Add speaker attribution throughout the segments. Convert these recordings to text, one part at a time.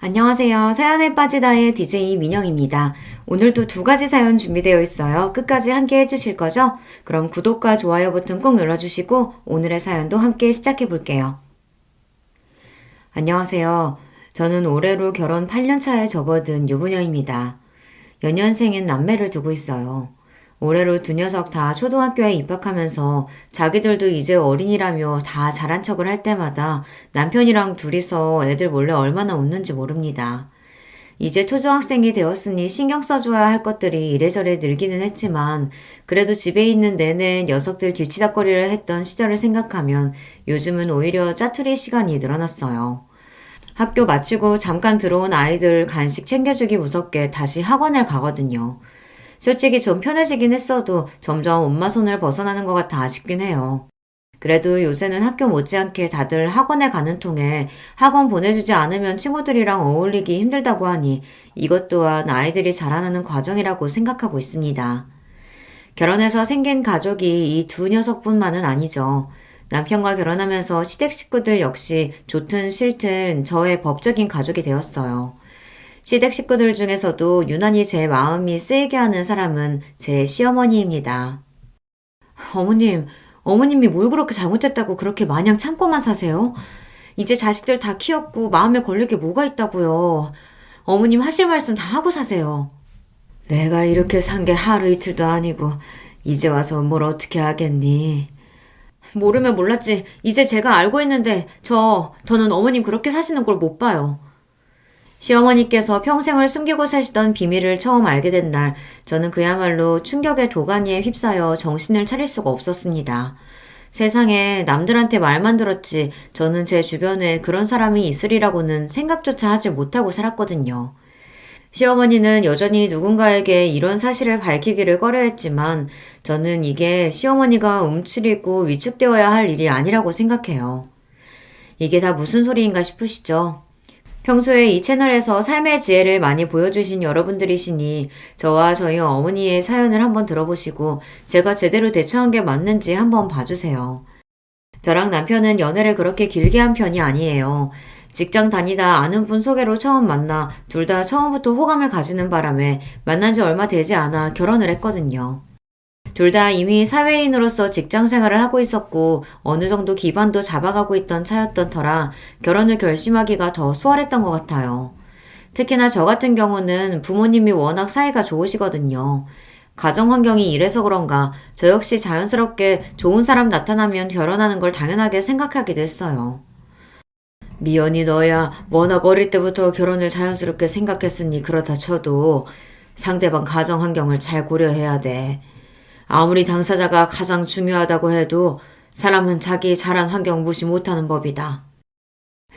Speaker 1: 안녕하세요. 사연에 빠지다의 DJ 민영입니다. 오늘도 두 가지 사연 준비되어 있어요. 끝까지 함께 해주실 거죠? 그럼 구독과 좋아요 버튼 꼭 눌러주시고 오늘의 사연도 함께 시작해 볼게요. 안녕하세요. 저는 올해로 결혼 8년 차에 접어든 유부녀입니다. 연년생인 남매를 두고 있어요. 올해로 두 녀석 다 초등학교에 입학하면서 자기들도 이제 어린이라며 다 잘한 척을 할 때마다 남편이랑 둘이서 애들 몰래 얼마나 웃는지 모릅니다. 이제 초등학생이 되었으니 신경 써줘야 할 것들이 이래저래 늘기는 했지만 그래도 집에 있는 내내 녀석들 뒤치다꺼리를 했던 시절을 생각하면 요즘은 오히려 짜투리 시간이 늘어났어요. 학교 마치고 잠깐 들어온 아이들 간식 챙겨주기 무섭게 다시 학원을 가거든요. 솔직히 좀 편해지긴 했어도 점점 엄마 손을 벗어나는 것 같아 아쉽긴 해요. 그래도 요새는 학교 못지않게 다들 학원에 가는 통에 학원 보내주지 않으면 친구들이랑 어울리기 힘들다고 하니 이것 또한 아이들이 자라나는 과정이라고 생각하고 있습니다. 결혼해서 생긴 가족이 이 두 녀석뿐만은 아니죠. 남편과 결혼하면서 시댁 식구들 역시 좋든 싫든 저의 법적인 가족이 되었어요. 시댁 식구들 중에서도 유난히 제 마음이 쓰이게 하는 사람은 제 시어머니입니다. 어머님, 어머님이 뭘 그렇게 잘못했다고 그렇게 마냥 참고만 사세요? 이제 자식들 다 키웠고 마음에 걸릴 게 뭐가 있다고요. 어머님 하실 말씀 다 하고 사세요. 내가 이렇게 산 게 하루 이틀도 아니고 이제 와서 뭘 어떻게 하겠니? 모르면 몰랐지. 이제 제가 알고 있는데 저는 어머님 그렇게 사시는 걸 못 봐요. 시어머니께서 평생을 숨기고 사시던 비밀을 처음 알게 된 날, 저는 그야말로 충격의 도가니에 휩싸여 정신을 차릴 수가 없었습니다. 세상에 남들한테 말만 들었지 저는 제 주변에 그런 사람이 있으리라고는 생각조차 하지 못하고 살았거든요. 시어머니는 여전히 누군가에게 이런 사실을 밝히기를 꺼려했지만 저는 이게 시어머니가 움츠리고 위축되어야 할 일이 아니라고 생각해요. 이게 다 무슨 소리인가 싶으시죠? 평소에 이 채널에서 삶의 지혜를 많이 보여주신 여러분들이시니 저와 저희 어머니의 사연을 한번 들어보시고 제가 제대로 대처한 게 맞는지 한번 봐주세요. 저랑 남편은 연애를 그렇게 길게 한 편이 아니에요. 직장 다니다 아는 분 소개로 처음 만나 둘 다 처음부터 호감을 가지는 바람에 만난 지 얼마 되지 않아 결혼을 했거든요. 둘 다 이미 사회인으로서 직장 생활을 하고 있었고 어느 정도 기반도 잡아가고 있던 차였던 터라 결혼을 결심하기가 더 수월했던 것 같아요. 특히나 저 같은 경우는 부모님이 워낙 사이가 좋으시거든요. 가정 환경이 이래서 그런가 저 역시 자연스럽게 좋은 사람 나타나면 결혼하는 걸 당연하게 생각하기도 했어요. 미연이 너야 워낙 어릴 때부터 결혼을 자연스럽게 생각했으니 그렇다 쳐도 상대방 가정 환경을 잘 고려해야 돼. 아무리 당사자가 가장 중요하다고 해도 사람은 자기 자란 환경 무시 못하는 법이다.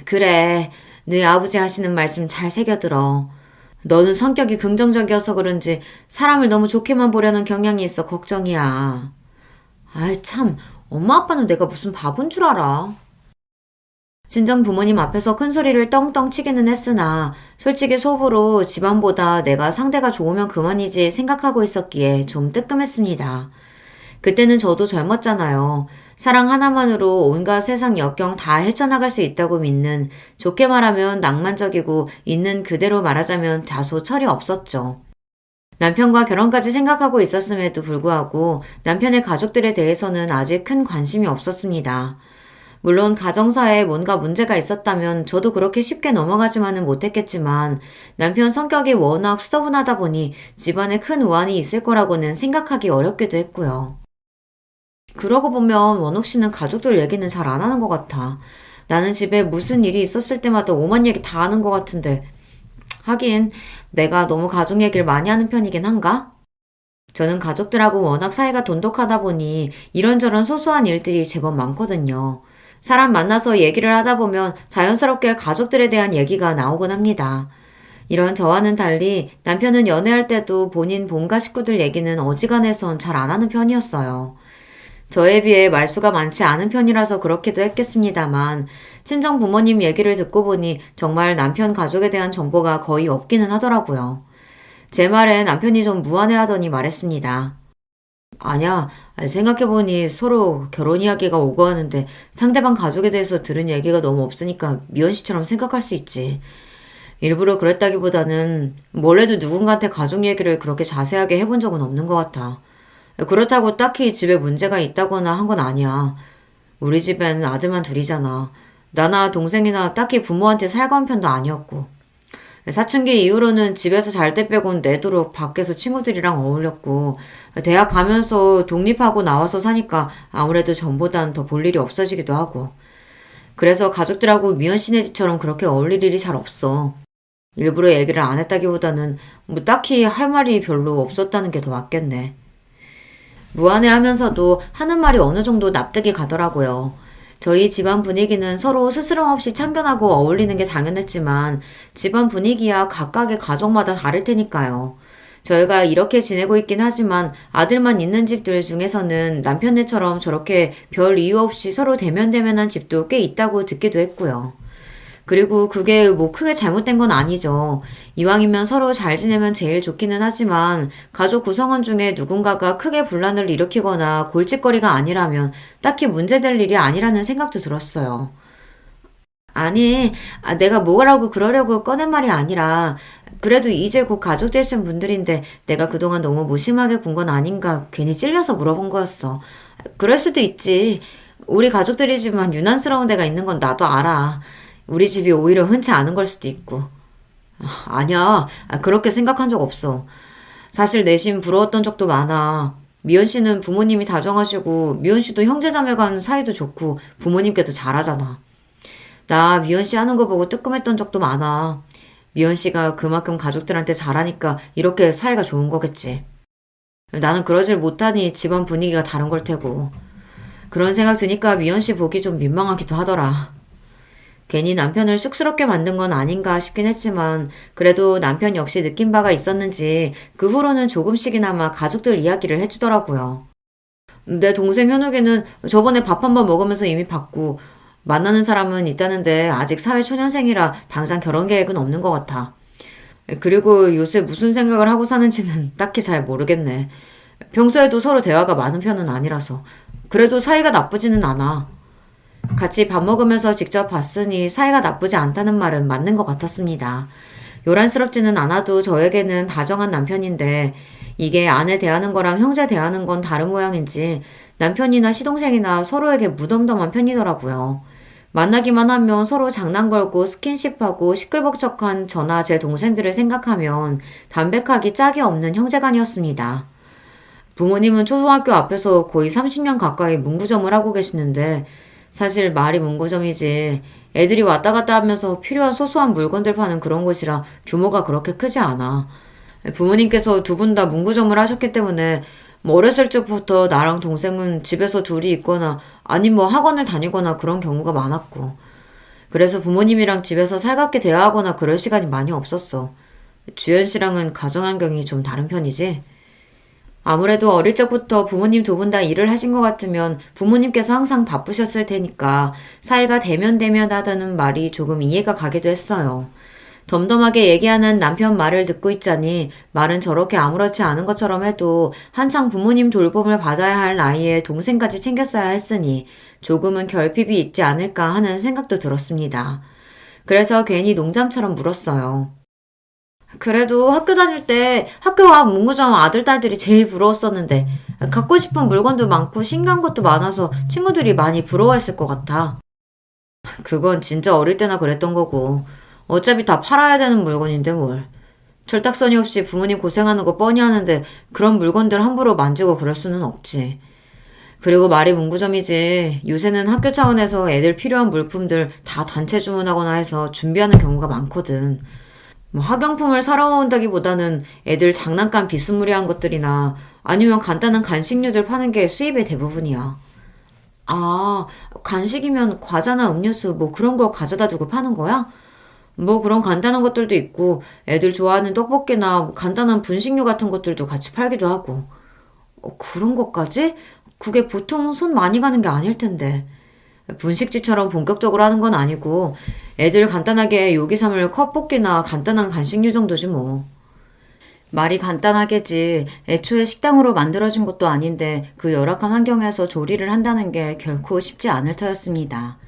Speaker 1: 그래, 네 아버지 하시는 말씀 잘 새겨들어. 너는 성격이 긍정적이어서 그런지 사람을 너무 좋게만 보려는 경향이 있어 걱정이야. 아이 참, 엄마 아빠는 내가 무슨 바본 줄 알아. 친정 부모님 앞에서 큰 소리를 떵떵 치기는 했으나 솔직히 속으로 집안보다 내가 상대가 좋으면 그만이지 생각하고 있었기에 좀 뜨끔했습니다. 그때는 저도 젊었잖아요. 사랑 하나만으로 온갖 세상 역경 다 헤쳐나갈 수 있다고 믿는 좋게 말하면 낭만적이고 있는 그대로 말하자면 다소 철이 없었죠. 남편과 결혼까지 생각하고 있었음에도 불구하고 남편의 가족들에 대해서는 아직 큰 관심이 없었습니다. 물론 가정사에 뭔가 문제가 있었다면 저도 그렇게 쉽게 넘어가지만은 못했겠지만 남편 성격이 워낙 수더분하다 보니 집안에 큰 우환이 있을 거라고는 생각하기 어렵기도 했고요. 그러고 보면 원옥 씨는 가족들 얘기는 잘 안 하는 것 같아. 나는 집에 무슨 일이 있었을 때마다 오만 얘기 다 하는 것 같은데 하긴 내가 너무 가족 얘기를 많이 하는 편이긴 한가? 저는 가족들하고 워낙 사이가 돈독하다 보니 이런저런 소소한 일들이 제법 많거든요. 사람 만나서 얘기를 하다 보면 자연스럽게 가족들에 대한 얘기가 나오곤 합니다. 이런 저와는 달리 남편은 연애할 때도 본인 본가 식구들 얘기는 어지간해선 잘 안 하는 편이었어요. 저에 비해 말수가 많지 않은 편이라서 그렇기도 했겠습니다만 친정 부모님 얘기를 듣고 보니 정말 남편 가족에 대한 정보가 거의 없기는 하더라고요. 제 말에 남편이 좀 무안해하더니 말했습니다. 아니야, 생각해보니 서로 결혼 이야기가 오고 하는데 상대방 가족에 대해서 들은 얘기가 너무 없으니까 미연 씨처럼 생각할 수 있지. 일부러 그랬다기보다는 몰래도 누군가한테 가족 얘기를 그렇게 자세하게 해본 적은 없는 것 같아. 그렇다고 딱히 집에 문제가 있다거나 한 건 아니야. 우리 집엔 아들만 둘이잖아. 나나 동생이나 딱히 부모한테 살가운 편도 아니었고. 사춘기 이후로는 집에서 잘 때 빼곤 내도록 밖에서 친구들이랑 어울렸고, 대학 가면서 독립하고 나와서 사니까 아무래도 전보단 더 볼 일이 없어지기도 하고. 그래서 가족들하고 미연 씨네 집처럼 그렇게 어울릴 일이 잘 없어. 일부러 얘기를 안 했다기보다는 뭐 딱히 할 말이 별로 없었다는 게 더 맞겠네. 무안해하면서도 하는 말이 어느 정도 납득이 가더라고요. 저희 집안 분위기는 서로 스스럼 없이 참견하고 어울리는 게 당연했지만 집안 분위기야 각각의 가족마다 다를 테니까요. 저희가 이렇게 지내고 있긴 하지만 아들만 있는 집들 중에서는 남편네처럼 저렇게 별 이유 없이 서로 대면대면한 집도 꽤 있다고 듣기도 했고요. 그리고 그게 뭐 크게 잘못된 건 아니죠. 이왕이면 서로 잘 지내면 제일 좋기는 하지만 가족 구성원 중에 누군가가 크게 분란을 일으키거나 골칫거리가 아니라면 딱히 문제될 일이 아니라는 생각도 들었어요. 아니, 내가 뭐라고 그러려고 꺼낸 말이 아니라 그래도 이제 곧 가족 되신 분들인데 내가 그동안 너무 무심하게 군 건 아닌가 괜히 찔려서 물어본 거였어. 그럴 수도 있지. 우리 가족들이지만 유난스러운 데가 있는 건 나도 알아. 우리 집이 오히려 흔치 않은 걸 수도 있고. 아니야. 그렇게 생각한 적 없어. 사실 내심 부러웠던 적도 많아. 미연 씨는 부모님이 다정하시고 미연 씨도 형제자매 간 사이도 좋고 부모님께도 잘하잖아. 나 미연 씨 하는 거 보고 뜨끔했던 적도 많아. 미연 씨가 그만큼 가족들한테 잘하니까 이렇게 사이가 좋은 거겠지. 나는 그러질 못하니 집안 분위기가 다른 걸 테고. 그런 생각 드니까 미연 씨 보기 좀 민망하기도 하더라. 괜히 남편을 쑥스럽게 만든 건 아닌가 싶긴 했지만 그래도 남편 역시 느낀 바가 있었는지 그 후로는 조금씩이나마 가족들 이야기를 해주더라고요. 내 동생 현욱이는 저번에 밥 한 번 먹으면서 이미 봤고 만나는 사람은 있다는데 아직 사회초년생이라 당장 결혼 계획은 없는 것 같아. 그리고 요새 무슨 생각을 하고 사는지는 딱히 잘 모르겠네. 평소에도 서로 대화가 많은 편은 아니라서. 그래도 사이가 나쁘지는 않아. 같이 밥 먹으면서 직접 봤으니 사이가 나쁘지 않다는 말은 맞는 것 같았습니다. 요란스럽지는 않아도 저에게는 다정한 남편인데 이게 아내 대하는 거랑 형제 대하는 건 다른 모양인지 남편이나 시동생이나 서로에게 무덤덤한 편이더라고요. 만나기만 하면 서로 장난 걸고 스킨십하고 시끌벅적한 저나 제 동생들을 생각하면 담백하기 짝이 없는 형제간이었습니다. 부모님은 초등학교 앞에서 거의 30년 가까이 문구점을 하고 계시는데 사실 말이 문구점이지 애들이 왔다 갔다 하면서 필요한 소소한 물건들 파는 그런 곳이라 규모가 그렇게 크지 않아. 부모님께서 두 분 다 문구점을 하셨기 때문에 뭐 어렸을 적부터 나랑 동생은 집에서 둘이 있거나 아니면 뭐 학원을 다니거나 그런 경우가 많았고 그래서 부모님이랑 집에서 살갑게 대화하거나 그럴 시간이 많이 없었어. 주연 씨랑은 가정환경이 좀 다른 편이지? 아무래도 어릴 적부터 부모님 두 분 다 일을 하신 것 같으면 부모님께서 항상 바쁘셨을 테니까 사이가 대면대면하다는 말이 조금 이해가 가기도 했어요. 덤덤하게 얘기하는 남편 말을 듣고 있자니 말은 저렇게 아무렇지 않은 것처럼 해도 한창 부모님 돌봄을 받아야 할 나이에 동생까지 챙겼어야 했으니 조금은 결핍이 있지 않을까 하는 생각도 들었습니다. 그래서 괜히 농담처럼 물었어요. 그래도 학교 다닐 때 학교 앞 문구점 아들, 딸들이 제일 부러웠었는데 갖고 싶은 물건도 많고 신기한 것도 많아서 친구들이 많이 부러워했을 것 같아. 그건 진짜 어릴 때나 그랬던 거고 어차피 다 팔아야 되는 물건인데 뭘. 철딱서니 없이 부모님 고생하는 거 뻔히 하는데 그런 물건들 함부로 만지고 그럴 수는 없지. 그리고 말이 문구점이지 요새는 학교 차원에서 애들 필요한 물품들 다 단체 주문하거나 해서 준비하는 경우가 많거든. 뭐 학용품을 사러 온다기보다는 애들 장난감 비스무리한 것들이나 아니면 간단한 간식류들 파는 게 수입의 대부분이야. 아, 간식이면 과자나 음료수 뭐 그런 거 가져다 두고 파는 거야? 뭐 그런 간단한 것들도 있고 애들 좋아하는 떡볶이나 뭐 간단한 분식류 같은 것들도 같이 팔기도 하고. 그런 것까지? 그게 보통 손 많이 가는 게 아닐 텐데. 분식집처럼 본격적으로 하는 건 아니고 애들 간단하게 요기 삼을 컵볶이나 간단한 간식류 정도지 뭐. 말이 간단하겠지. 애초에 식당으로 만들어진 것도 아닌데 그 열악한 환경에서 조리를 한다는 게 결코 쉽지 않을 터였습니다.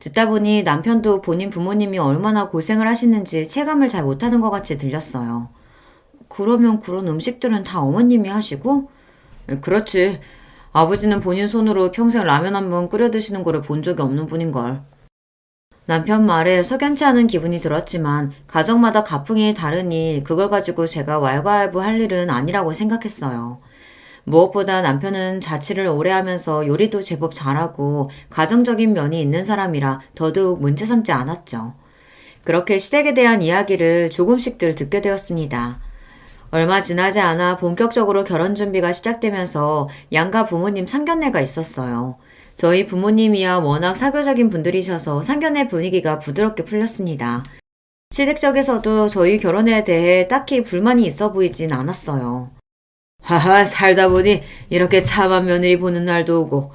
Speaker 1: 듣다 보니 남편도 본인 부모님이 얼마나 고생을 하시는지 체감을 잘 못하는 것 같이 들렸어요. 그러면 그런 음식들은 다 어머님이 하시고? 그렇지. 아버지는 본인 손으로 평생 라면 한 번 끓여 드시는 거를 본 적이 없는 분인걸. 남편 말에 석연치 않은 기분이 들었지만 가정마다 가풍이 다르니 그걸 가지고 제가 왈가왈부할 일은 아니라고 생각했어요. 무엇보다 남편은 자취를 오래 하면서 요리도 제법 잘하고 가정적인 면이 있는 사람이라 더더욱 문제 삼지 않았죠. 그렇게 시댁에 대한 이야기를 조금씩들 듣게 되었습니다. 얼마 지나지 않아 본격적으로 결혼 준비가 시작되면서 양가 부모님 상견례가 있었어요. 저희 부모님이야 워낙 사교적인 분들이셔서 상견례 분위기가 부드럽게 풀렸습니다. 시댁 쪽에서도 저희 결혼에 대해 딱히 불만이 있어 보이진 않았어요. 하하, 살다 보니 이렇게 참한 며느리 보는 날도 오고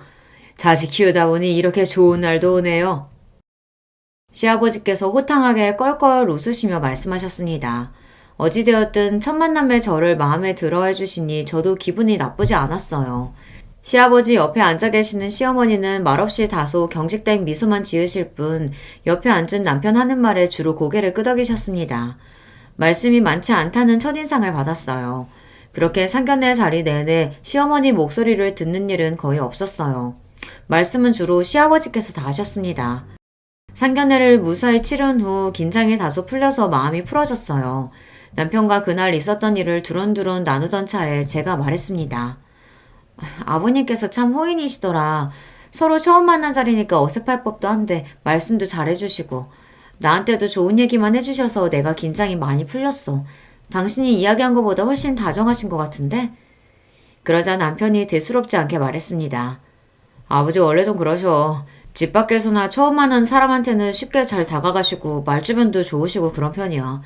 Speaker 1: 자식 키우다 보니 이렇게 좋은 날도 오네요. 시아버지께서 호탕하게 껄껄 웃으시며 말씀하셨습니다. 어찌되었든 첫 만남에 저를 마음에 들어 해주시니 저도 기분이 나쁘지 않았어요. 시아버지 옆에 앉아 계시는 시어머니는 말없이 다소 경직된 미소만 지으실 뿐 옆에 앉은 남편 하는 말에 주로 고개를 끄덕이셨습니다. 말씀이 많지 않다는 첫인상을 받았어요. 그렇게 상견례 자리 내내 시어머니 목소리를 듣는 일은 거의 없었어요. 말씀은 주로 시아버지께서 다 하셨습니다. 상견례를 무사히 치른 후 긴장이 다소 풀려서 마음이 풀어졌어요. 남편과 그날 있었던 일을 두런두런 나누던 차에 제가 말했습니다. 아버님께서 참 호인이시더라. 서로 처음 만난 자리니까 어색할 법도 한데 말씀도 잘해주시고 나한테도 좋은 얘기만 해주셔서 내가 긴장이 많이 풀렸어. 당신이 이야기한 것보다 훨씬 다정하신 것 같은데? 그러자 남편이 대수롭지 않게 말했습니다. 아버지 원래 좀 그러셔. 집 밖에서나 처음 만난 사람한테는 쉽게 잘 다가가시고 말주변도 좋으시고 그런 편이야.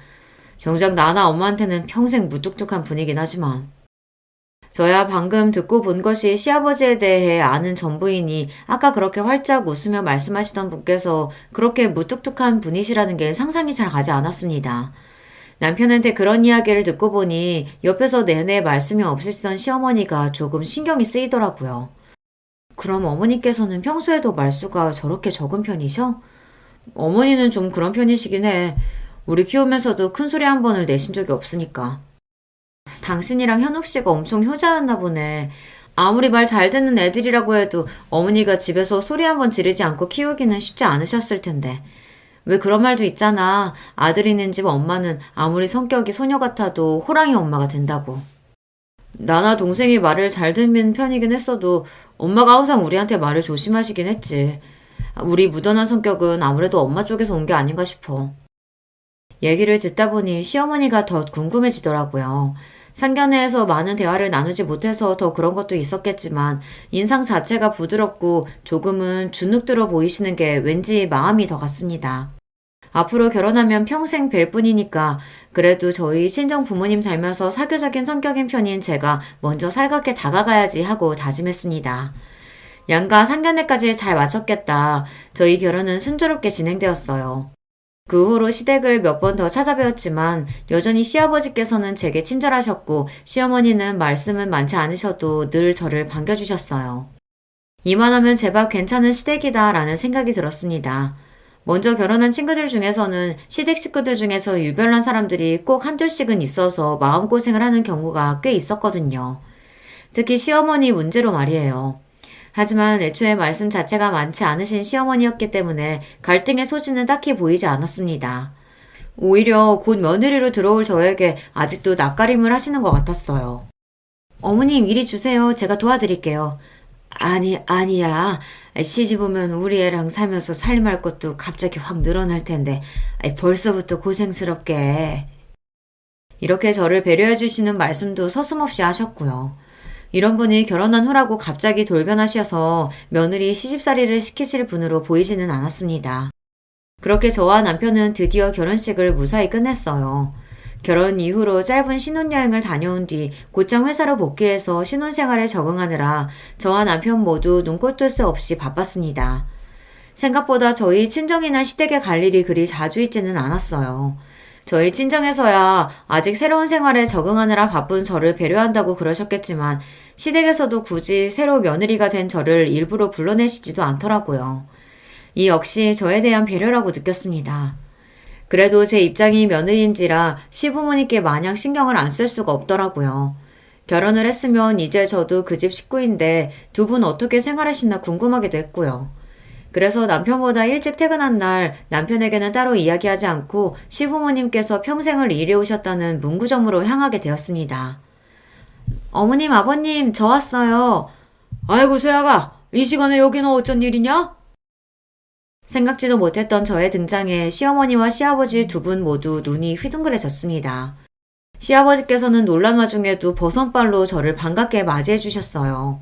Speaker 1: 정작 나나 엄마한테는 평생 무뚝뚝한 분이긴 하지만. 저야 방금 듣고 본 것이 시아버지에 대해 아는 전부이니 아까 그렇게 활짝 웃으며 말씀하시던 분께서 그렇게 무뚝뚝한 분이시라는 게 상상이 잘 가지 않았습니다. 남편한테 그런 이야기를 듣고 보니 옆에서 내내 말씀이 없으시던 시어머니가 조금 신경이 쓰이더라고요. 그럼 어머니께서는 평소에도 말수가 저렇게 적은 편이셔? 어머니는 좀 그런 편이시긴 해. 우리 키우면서도 큰 소리 한 번을 내신 적이 없으니까. 당신이랑 현욱 씨가 엄청 효자였나 보네. 아무리 말 잘 듣는 애들이라고 해도 어머니가 집에서 소리 한 번 지르지 않고 키우기는 쉽지 않으셨을 텐데. 왜 그런 말도 있잖아. 아들 있는 집 엄마는 아무리 성격이 소녀 같아도 호랑이 엄마가 된다고. 나나 동생이 말을 잘 듣는 편이긴 했어도 엄마가 항상 우리한테 말을 조심하시긴 했지. 우리 무던한 성격은 아무래도 엄마 쪽에서 온 게 아닌가 싶어. 얘기를 듣다 보니 시어머니가 더 궁금해지더라고요. 상견례에서 많은 대화를 나누지 못해서 더 그런 것도 있었겠지만 인상 자체가 부드럽고 조금은 주눅 들어 보이시는 게 왠지 마음이 더 갔습니다. 앞으로 결혼하면 평생 뵐 뿐이니까 그래도 저희 친정 부모님 닮아서 사교적인 성격인 편인 제가 먼저 살갑게 다가가야지 하고 다짐했습니다. 양가 상견례까지 잘 마쳤겠다. 저희 결혼은 순조롭게 진행되었어요. 그 후로 시댁을 몇 번 더 찾아뵈었지만 여전히 시아버지께서는 제게 친절하셨고 시어머니는 말씀은 많지 않으셔도 늘 저를 반겨주셨어요. 이만하면 제법 괜찮은 시댁이다 라는 생각이 들었습니다. 먼저 결혼한 친구들 중에서는 시댁 식구들 중에서 유별난 사람들이 꼭 한둘씩은 있어서 마음고생을 하는 경우가 꽤 있었거든요. 특히 시어머니 문제로 말이에요. 하지만 애초에 말씀 자체가 많지 않으신 시어머니였기 때문에 갈등의 소지는 딱히 보이지 않았습니다. 오히려 곧 며느리로 들어올 저에게 아직도 낯가림을 하시는 것 같았어요. 어머님 이리 주세요. 제가 도와드릴게요. 아니야. 시집 오면 우리 애랑 살면서 살림할 것도 갑자기 확 늘어날 텐데 벌써부터 고생스럽게. 이렇게 저를 배려해 주시는 말씀도 서슴없이 하셨고요. 이런 분이 결혼한 후라고 갑자기 돌변하셔서 며느리 시집살이를 시키실 분으로 보이지는 않았습니다. 그렇게 저와 남편은 드디어 결혼식을 무사히 끝냈어요. 결혼 이후로 짧은 신혼여행을 다녀온 뒤 곧장 회사로 복귀해서 신혼생활에 적응하느라 저와 남편 모두 눈꼴 뜰 새 없이 바빴습니다. 생각보다 저희 친정이나 시댁에 갈 일이 그리 자주 있지는 않았어요. 저희 친정에서야 아직 새로운 생활에 적응하느라 바쁜 저를 배려한다고 그러셨겠지만 시댁에서도 굳이 새로 며느리가 된 저를 일부러 불러내시지도 않더라고요. 이 역시 저에 대한 배려라고 느꼈습니다. 그래도 제 입장이 며느리인지라 시부모님께 마냥 신경을 안 쓸 수가 없더라고요. 결혼을 했으면 이제 저도 그 집 식구인데 두 분 어떻게 생활하시나 궁금하기도 했고요. 그래서 남편보다 일찍 퇴근한 날 남편에게는 따로 이야기하지 않고 시부모님께서 평생을 일해오셨다는 문구점으로 향하게 되었습니다. 어머님, 아버님, 저 왔어요. 아이고, 세아가, 이 시간에 여기는 어쩐 일이냐? 생각지도 못했던 저의 등장에 시어머니와 시아버지 두 분 모두 눈이 휘둥그레졌습니다. 시아버지께서는 놀란 와중에도 버선발로 저를 반갑게 맞이해 주셨어요.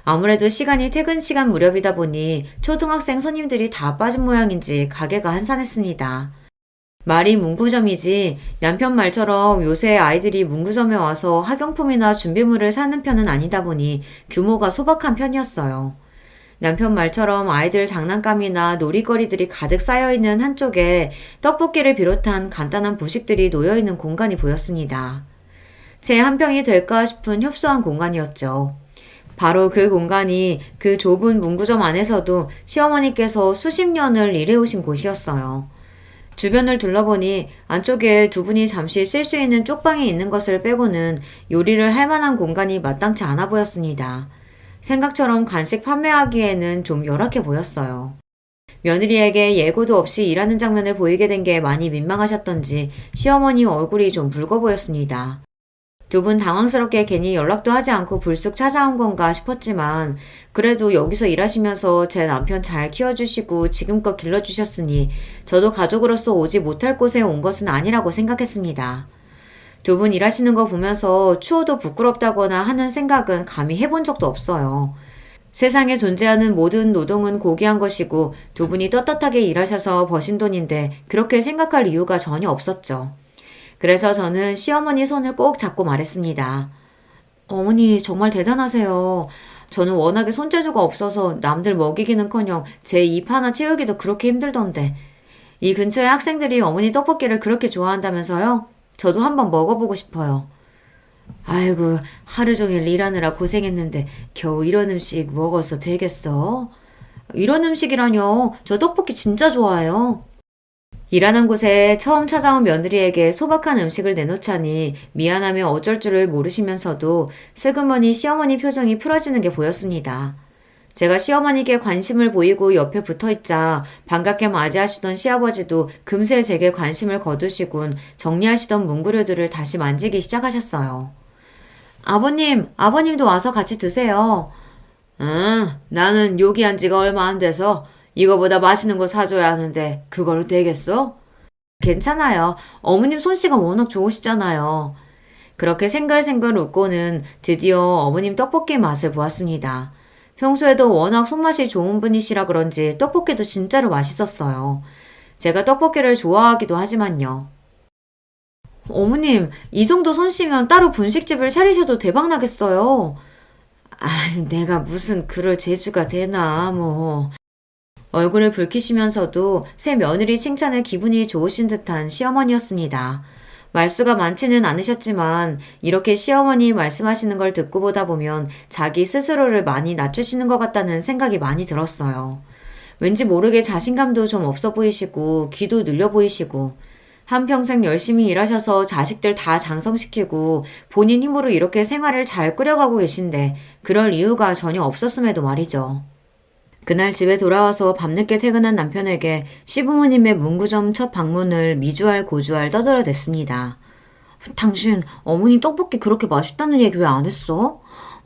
Speaker 1: 아무래도 시간이 퇴근 시간 무렵이다 보니 초등학생 손님들이 다 빠진 모양인지 가게가 한산했습니다. 말이 문구점이지 남편 말처럼 요새 아이들이 문구점에 와서 학용품이나 준비물을 사는 편은 아니다 보니 규모가 소박한 편이었어요. 남편 말처럼 아이들 장난감이나 놀이거리들이 가득 쌓여있는 한쪽에 떡볶이를 비롯한 간단한 부식들이 놓여있는 공간이 보였습니다. 제 한 평이 될까 싶은 협소한 공간이었죠. 바로 그 공간이 그 좁은 문구점 안에서도 시어머니께서 수십 년을 일해오신 곳이었어요. 주변을 둘러보니 안쪽에 두 분이 잠시 쉴 수 있는 쪽방이 있는 것을 빼고는 요리를 할 만한 공간이 마땅치 않아 보였습니다. 생각처럼 간식 판매하기에는 좀 열악해 보였어요. 며느리에게 예고도 없이 일하는 장면을 보이게 된 게 많이 민망하셨던지 시어머니 얼굴이 좀 붉어 보였습니다. 두 분 당황스럽게 괜히 연락도 하지 않고 불쑥 찾아온 건가 싶었지만 그래도 여기서 일하시면서 제 남편 잘 키워주시고 지금껏 길러주셨으니 저도 가족으로서 오지 못할 곳에 온 것은 아니라고 생각했습니다. 두 분 일하시는 거 보면서 추워도 부끄럽다거나 하는 생각은 감히 해본 적도 없어요. 세상에 존재하는 모든 노동은 고귀한 것이고 두 분이 떳떳하게 일하셔서 버신 돈인데 그렇게 생각할 이유가 전혀 없었죠. 그래서 저는 시어머니 손을 꼭 잡고 말했습니다. 어머니 정말 대단하세요. 저는 워낙에 손재주가 없어서 남들 먹이기는커녕 제 입 하나 채우기도 그렇게 힘들던데. 이 근처의 학생들이 어머니 떡볶이를 그렇게 좋아한다면서요? 저도 한번 먹어보고 싶어요. 아이고, 하루 종일 일하느라 고생했는데 겨우 이런 음식 먹어서 되겠어? 이런 음식이라뇨. 저 떡볶이 진짜 좋아해요. 일하는 곳에 처음 찾아온 며느리에게 소박한 음식을 내놓자니 미안하며 어쩔 줄을 모르시면서도 슬그머니 시어머니 표정이 풀어지는 게 보였습니다. 제가 시어머니께 관심을 보이고 옆에 붙어있자 반갑게 맞이하시던 시아버지도 금세 제게 관심을 거두시곤 정리하시던 문구류들을 다시 만지기 시작하셨어요. 아버님, 아버님도 와서 같이 드세요. 응, 나는 여기 한 지가 얼마 안 돼서 이거보다 맛있는 거 사줘야 하는데 그걸로 되겠어? 괜찮아요. 어머님 솜씨가 워낙 좋으시잖아요. 그렇게 생글생글 웃고는 드디어 어머님 떡볶이 맛을 보았습니다. 평소에도 워낙 손맛이 좋은 분이시라 그런지 떡볶이도 진짜로 맛있었어요. 제가 떡볶이를 좋아하기도 하지만요. 어머님, 이 정도 솜씨면 따로 분식집을 차리셔도 대박 나겠어요. 아, 내가 무슨 그럴 재주가 되나, 뭐. 얼굴을 붉히시면서도 새 며느리 칭찬에 기분이 좋으신 듯한 시어머니였습니다. 말수가 많지는 않으셨지만 이렇게 시어머니 말씀하시는 걸 듣고 보다 보면 자기 스스로를 많이 낮추시는 것 같다는 생각이 많이 들었어요. 왠지 모르게 자신감도 좀 없어 보이시고 귀도 눌려 보이시고 한평생 열심히 일하셔서 자식들 다 장성시키고 본인 힘으로 이렇게 생활을 잘 꾸려가고 계신데 그럴 이유가 전혀 없었음에도 말이죠. 그날 집에 돌아와서 밤늦게 퇴근한 남편에게 시부모님의 문구점 첫 방문을 미주알 고주알 떠들어댔습니다. 당신 어머님 떡볶이 그렇게 맛있다는 얘기 왜 안 했어?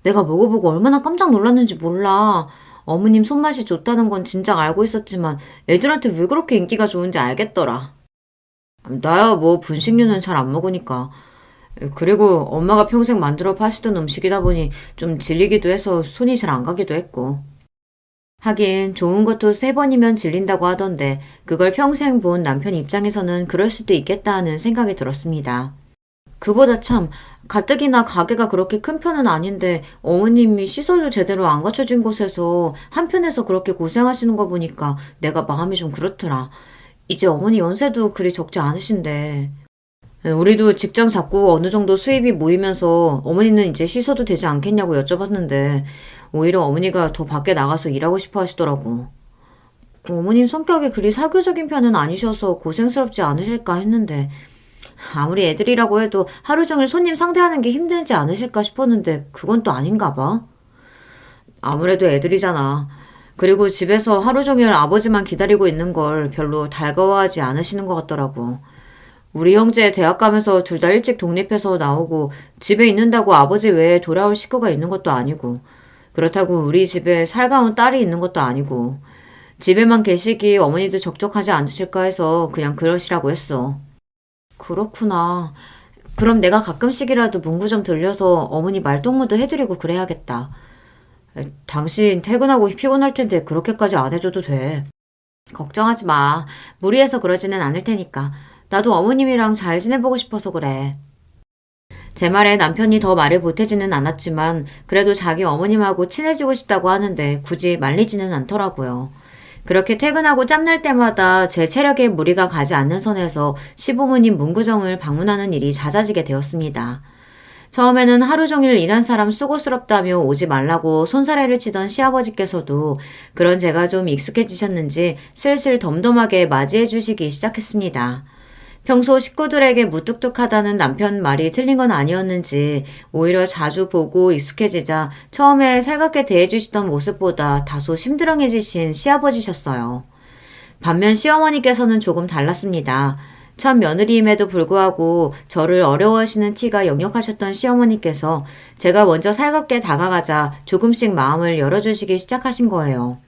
Speaker 1: 내가 먹어보고 얼마나 깜짝 놀랐는지 몰라. 어머님 손맛이 좋다는 건 진작 알고 있었지만 애들한테 왜 그렇게 인기가 좋은지 알겠더라. 나야 뭐 분식류는 잘 안 먹으니까. 그리고 엄마가 평생 만들어 파시던 음식이다 보니 좀 질리기도 해서 손이 잘 안 가기도 했고. 하긴 좋은 것도 3번이면 질린다고 하던데 그걸 평생 본 남편 입장에서는 그럴 수도 있겠다 하는 생각이 들었습니다. 그보다 참 가뜩이나 가게가 그렇게 큰 편은 아닌데 어머님이 시설도 제대로 안 갖춰진 곳에서 한편에서 그렇게 고생하시는 거 보니까 내가 마음이 좀 그렇더라. 이제 어머니 연세도 그리 적지 않으신데. 우리도 직장 잡고 어느 정도 수입이 모이면서 어머니는 이제 쉬셔도 되지 않겠냐고 여쭤봤는데 오히려 어머니가 더 밖에 나가서 일하고 싶어 하시더라고. 어머님 성격이 그리 사교적인 편은 아니셔서 고생스럽지 않으실까 했는데, 아무리 애들이라고 해도 하루 종일 손님 상대하는 게 힘들지 않으실까 싶었는데, 그건 또 아닌가 봐. 아무래도 애들이잖아. 그리고 집에서 하루 종일 아버지만 기다리고 있는 걸 별로 달가워하지 않으시는 것 같더라고. 우리 형제 대학 가면서 둘 다 일찍 독립해서 나오고 집에 있는다고 아버지 외에 돌아올 식구가 있는 것도 아니고 그렇다고 우리 집에 살가운 딸이 있는 것도 아니고 집에만 계시기 어머니도 적적하지 않으실까 해서 그냥 그러시라고 했어. 그렇구나. 그럼 내가 가끔씩이라도 문구 좀 들려서 어머니 말동무도 해드리고 그래야겠다. 당신 퇴근하고 피곤할 텐데 그렇게까지 안 해줘도 돼. 걱정하지 마. 무리해서 그러지는 않을 테니까. 나도 어머님이랑 잘 지내보고 싶어서 그래. 제 말에 남편이 더 말을 보태지는 않았지만 그래도 자기 어머님하고 친해지고 싶다고 하는데 굳이 말리지는 않더라고요. 그렇게 퇴근하고 짬날 때마다 제 체력에 무리가 가지 않는 선에서 시부모님 문구점을 방문하는 일이 잦아지게 되었습니다. 처음에는 하루 종일 일한 사람 수고스럽다며 오지 말라고 손사래를 치던 시아버지께서도 그런 제가 좀 익숙해지셨는지 슬슬 덤덤하게 맞이해 주시기 시작했습니다. 평소 식구들에게 무뚝뚝하다는 남편 말이 틀린 건 아니었는지 오히려 자주 보고 익숙해지자 처음에 살갑게 대해주시던 모습보다 다소 심드렁해지신 시아버지셨어요. 반면 시어머니께서는 조금 달랐습니다. 첫 며느리임에도 불구하고 저를 어려워하시는 티가 역력하셨던 시어머니께서 제가 먼저 살갑게 다가가자 조금씩 마음을 열어주시기 시작하신 거예요.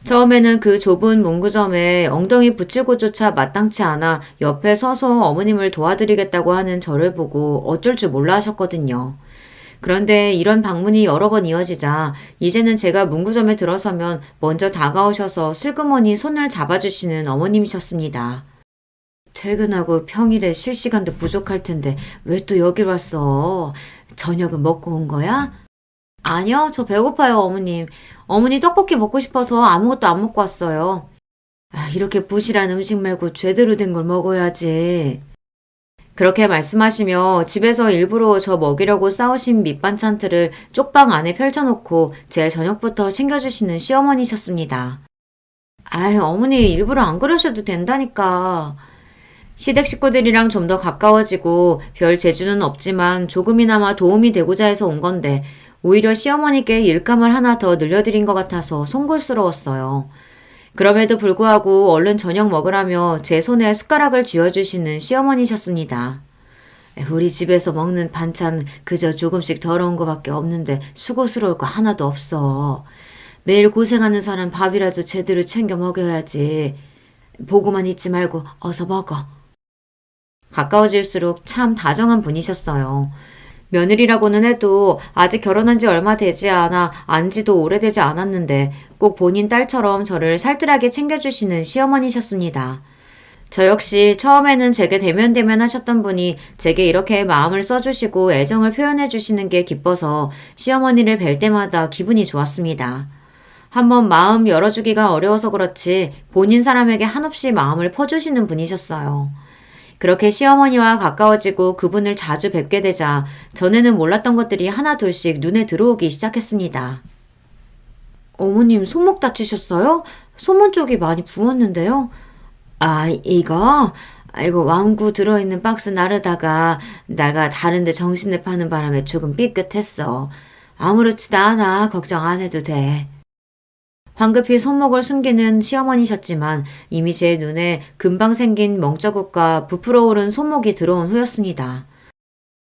Speaker 1: 처음에는 그 좁은 문구점에 엉덩이 붙일 곳조차 마땅치 않아 옆에 서서 어머님을 도와드리겠다고 하는 저를 보고 어쩔 줄 몰라 하셨거든요. 그런데 이런 방문이 여러 번 이어지자 이제는 제가 문구점에 들어서면 먼저 다가오셔서 슬그머니 손을 잡아주시는 어머님이셨습니다. 퇴근하고 평일에 쉴 시간도 부족할 텐데 왜 또 여길 왔어? 저녁은 먹고 온 거야? 아니요, 저 배고파요, 어머님. 어머니 떡볶이 먹고 싶어서 아무것도 안 먹고 왔어요. 이렇게 부실한 음식 말고 제대로 된 걸 먹어야지. 그렇게 말씀하시며 집에서 일부러 저 먹이려고 싸우신 밑반찬들을 쪽방 안에 펼쳐놓고 제 저녁부터 챙겨주시는 시어머니셨습니다. 아유, 어머니 일부러 안 그러셔도 된다니까. 시댁 식구들이랑 좀 더 가까워지고 별 재주는 없지만 조금이나마 도움이 되고자 해서 온 건데 오히려 시어머니께 일감을 하나 더 늘려드린 것 같아서 송구스러웠어요. 그럼에도 불구하고 얼른 저녁 먹으라며 제 손에 숟가락을 쥐어주시는 시어머니셨습니다. 우리 집에서 먹는 반찬 그저 조금씩 더러운 거밖에 없는데 수고스러울 거 하나도 없어. 매일 고생하는 사람 밥이라도 제대로 챙겨 먹여야지. 보고만 있지 말고 어서 먹어. 가까워질수록 참 다정한 분이셨어요. 며느리라고는 해도 아직 결혼한 지 얼마 되지 않아 안지도 오래되지 않았는데 꼭 본인 딸처럼 저를 살뜰하게 챙겨주시는 시어머니셨습니다. 저 역시 처음에는 제게 대면대면 하셨던 분이 제게 이렇게 마음을 써주시고 애정을 표현해 주시는 게 기뻐서 시어머니를 뵐 때마다 기분이 좋았습니다. 한번 마음 열어주기가 어려워서 그렇지 본인 사람에게 한없이 마음을 퍼주시는 분이셨어요. 그렇게 시어머니와 가까워지고 그분을 자주 뵙게 되자 전에는 몰랐던 것들이 하나둘씩 눈에 들어오기 시작했습니다. 어머님 손목 다치셨어요? 손문 쪽이 많이 부었는데요. 이거? 이거 왕구 들어있는 박스 나르다가 내가 다른데 정신을 파는 바람에 조금 삐끗했어. 아무렇지도 않아. 걱정 안 해도 돼. 황급히 손목을 숨기는 시어머니셨지만 이미 제 눈에 금방 생긴 멍자국과 부풀어 오른 손목이 들어온 후였습니다.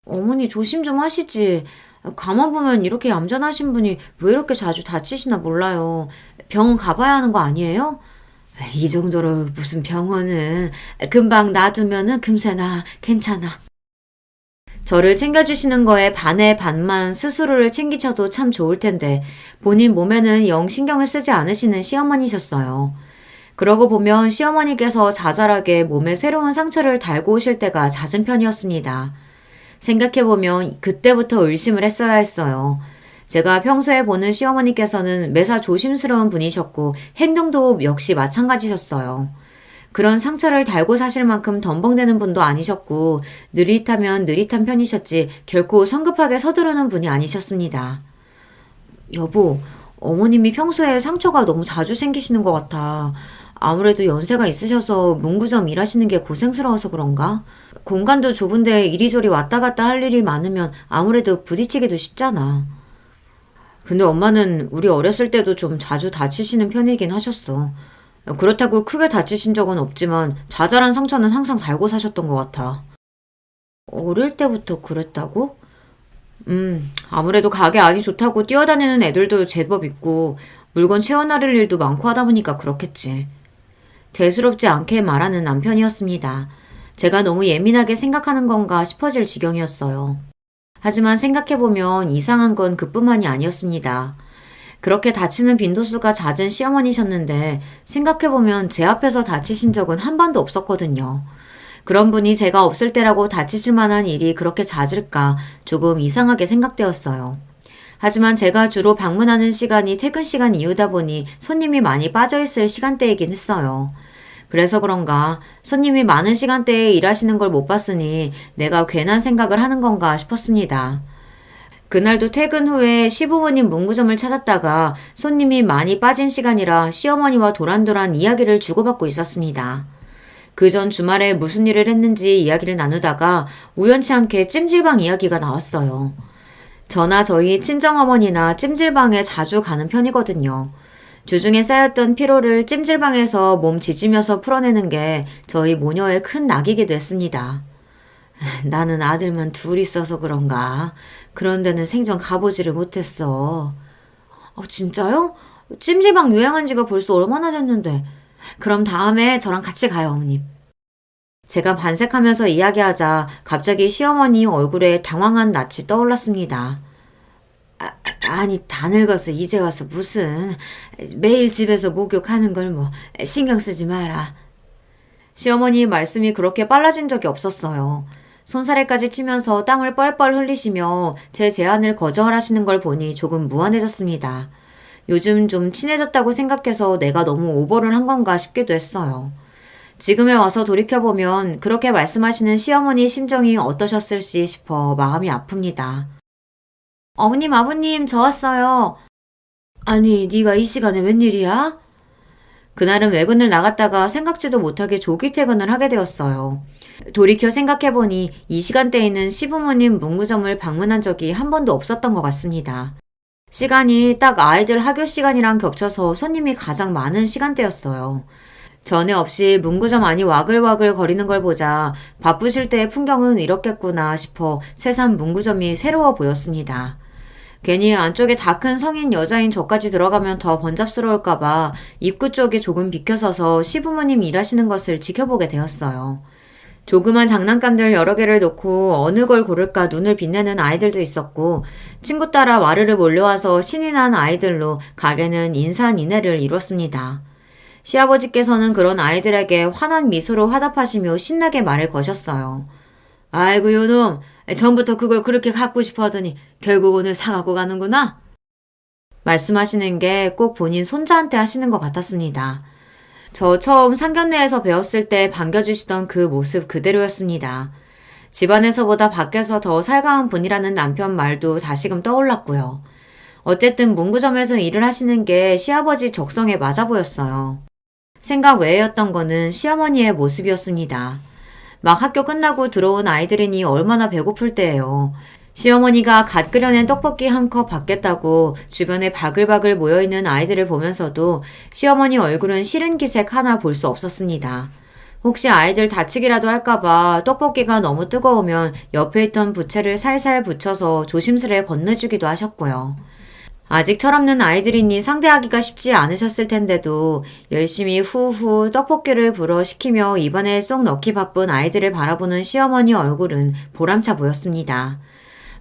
Speaker 1: 어머니 조심 좀 하시지. 가만 보면 이렇게 얌전하신 분이 왜 이렇게 자주 다치시나 몰라요. 병원 가봐야 하는 거 아니에요? 이 정도로 무슨 병원은 금방 놔두면은 금세 나 괜찮아. 저를 챙겨주시는 거에 반에 반만 스스로를 챙기셔도 참 좋을 텐데 본인 몸에는 영 신경을 쓰지 않으시는 시어머니셨어요. 그러고 보면 시어머니께서 자잘하게 몸에 새로운 상처를 달고 오실 때가 잦은 편이었습니다. 생각해보면 그때부터 의심을 했어야 했어요. 제가 평소에 보는 시어머니께서는 매사 조심스러운 분이셨고 행동도 역시 마찬가지셨어요. 그런 상처를 달고 사실 만큼 덤벙대는 분도 아니셨고 느릿하면 느릿한 편이셨지 결코 성급하게 서두르는 분이 아니셨습니다. 여보, 어머님이 평소에 상처가 너무 자주 생기시는 것 같아. 아무래도 연세가 있으셔서 문구점 일하시는 게 고생스러워서 그런가? 공간도 좁은데 이리저리 왔다 갔다 할 일이 많으면 아무래도 부딪히기도 쉽잖아. 근데 엄마는 우리 어렸을 때도 좀 자주 다치시는 편이긴 하셨어. 그렇다고 크게 다치신 적은 없지만 자잘한 상처는 항상 달고 사셨던 것 같아. 어릴 때부터 그랬다고? 아무래도 가게 안이 좋다고 뛰어다니는 애들도 제법 있고 물건 채워나를 일도 많고 하다 보니까 그렇겠지. 대수롭지 않게 말하는 남편이었습니다. 제가 너무 예민하게 생각하는 건가 싶어질 지경이었어요. 하지만 생각해보면 이상한 건 그뿐만이 아니었습니다. 그렇게 다치는 빈도수가 잦은 시어머니셨는데 생각해보면 제 앞에서 다치신 적은 한 번도 없었거든요. 그런 분이 제가 없을 때라고 다치실 만한 일이 그렇게 잦을까 조금 이상하게 생각되었어요. 하지만 제가 주로 방문하는 시간이 퇴근 시간 이후다 보니 손님이 많이 빠져있을 시간대이긴 했어요. 그래서 그런가 손님이 많은 시간대에 일하시는 걸 못 봤으니 내가 괜한 생각을 하는 건가 싶었습니다. 그날도 퇴근 후에 시부모님 문구점을 찾았다가 손님이 많이 빠진 시간이라 시어머니와 도란도란 이야기를 주고받고 있었습니다. 그 전 주말에 무슨 일을 했는지 이야기를 나누다가 우연치 않게 찜질방 이야기가 나왔어요. 저나 저희 친정어머니나 찜질방에 자주 가는 편이거든요. 주중에 쌓였던 피로를 찜질방에서 몸 지지면서 풀어내는 게 저희 모녀의 큰 낙이기도 했습니다. 나는 아들만 둘 있어서 그런가. 그런 데는 생전 가보지를 못했어. 진짜요? 찜질방 유행한 지가 벌써 얼마나 됐는데. 그럼 다음에 저랑 같이 가요, 어머님. 제가 반색하면서 이야기하자 갑자기 시어머니 얼굴에 당황한 낯이 떠올랐습니다. 아니 다 늙어서 이제 와서 무슨 매일 집에서 목욕하는 걸 뭐 신경 쓰지 마라. 시어머니 말씀이 그렇게 빨라진 적이 없었어요. 손사래까지 치면서 땀을 뻘뻘 흘리시며 제 제안을 거절하시는 걸 보니 조금 무안해졌습니다. 요즘 좀 친해졌다고 생각해서 내가 너무 오버를 한 건가 싶기도 했어요. 지금에 와서 돌이켜보면 그렇게 말씀하시는 시어머니 심정이 어떠셨을지 싶어 마음이 아픕니다. 어머님, 아버님, 저 왔어요. 아니, 네가 이 시간에 웬일이야? 그날은 외근을 나갔다가 생각지도 못하게 조기 퇴근을 하게 되었어요. 돌이켜 생각해보니 이 시간대에는 시부모님 문구점을 방문한 적이 한 번도 없었던 것 같습니다. 시간이 딱 아이들 학교 시간이랑 겹쳐서 손님이 가장 많은 시간대였어요. 전에 없이 문구점 안이 와글와글 거리는 걸 보자 바쁘실 때의 풍경은 이렇겠구나 싶어 새삼 문구점이 새로워 보였습니다. 괜히 안쪽에 다 큰 성인 여자인 저까지 들어가면 더 번잡스러울까봐 입구 쪽에 조금 비켜서서 시부모님 일하시는 것을 지켜보게 되었어요. 조그만 장난감들 여러 개를 놓고 어느 걸 고를까 눈을 빛내는 아이들도 있었고 친구 따라 와르르 몰려와서 신이 난 아이들로 가게는 인산인해를 이뤘습니다. 시아버지께서는 그런 아이들에게 환한 미소로 화답하시며 신나게 말을 거셨어요. 아이고 요놈, 전부터 그걸 그렇게 갖고 싶어 하더니 결국 오늘 사갖고 가는구나? 말씀하시는 게 꼭 본인 손자한테 하시는 것 같았습니다. 저 처음 상견례에서 배웠을 때 반겨주시던 그 모습 그대로였습니다. 집안에서보다 밖에서 더 살가운 분이라는 남편 말도 다시금 떠올랐고요. 어쨌든 문구점에서 일을 하시는 게 시아버지 적성에 맞아 보였어요. 생각 외였던 거는 시어머니의 모습이었습니다. 막 학교 끝나고 들어온 아이들이니 얼마나 배고플 때예요. 시어머니가 갓 끓여낸 떡볶이 한 컵 받겠다고 주변에 바글바글 모여있는 아이들을 보면서도 시어머니 얼굴은 싫은 기색 하나 볼 수 없었습니다. 혹시 아이들 다치기라도 할까봐 떡볶이가 너무 뜨거우면 옆에 있던 부채를 살살 붙여서 조심스레 건네주기도 하셨고요. 아직 철없는 아이들이니 상대하기가 쉽지 않으셨을 텐데도 열심히 후후 떡볶이를 불어 시키며 입안에 쏙 넣기 바쁜 아이들을 바라보는 시어머니 얼굴은 보람차 보였습니다.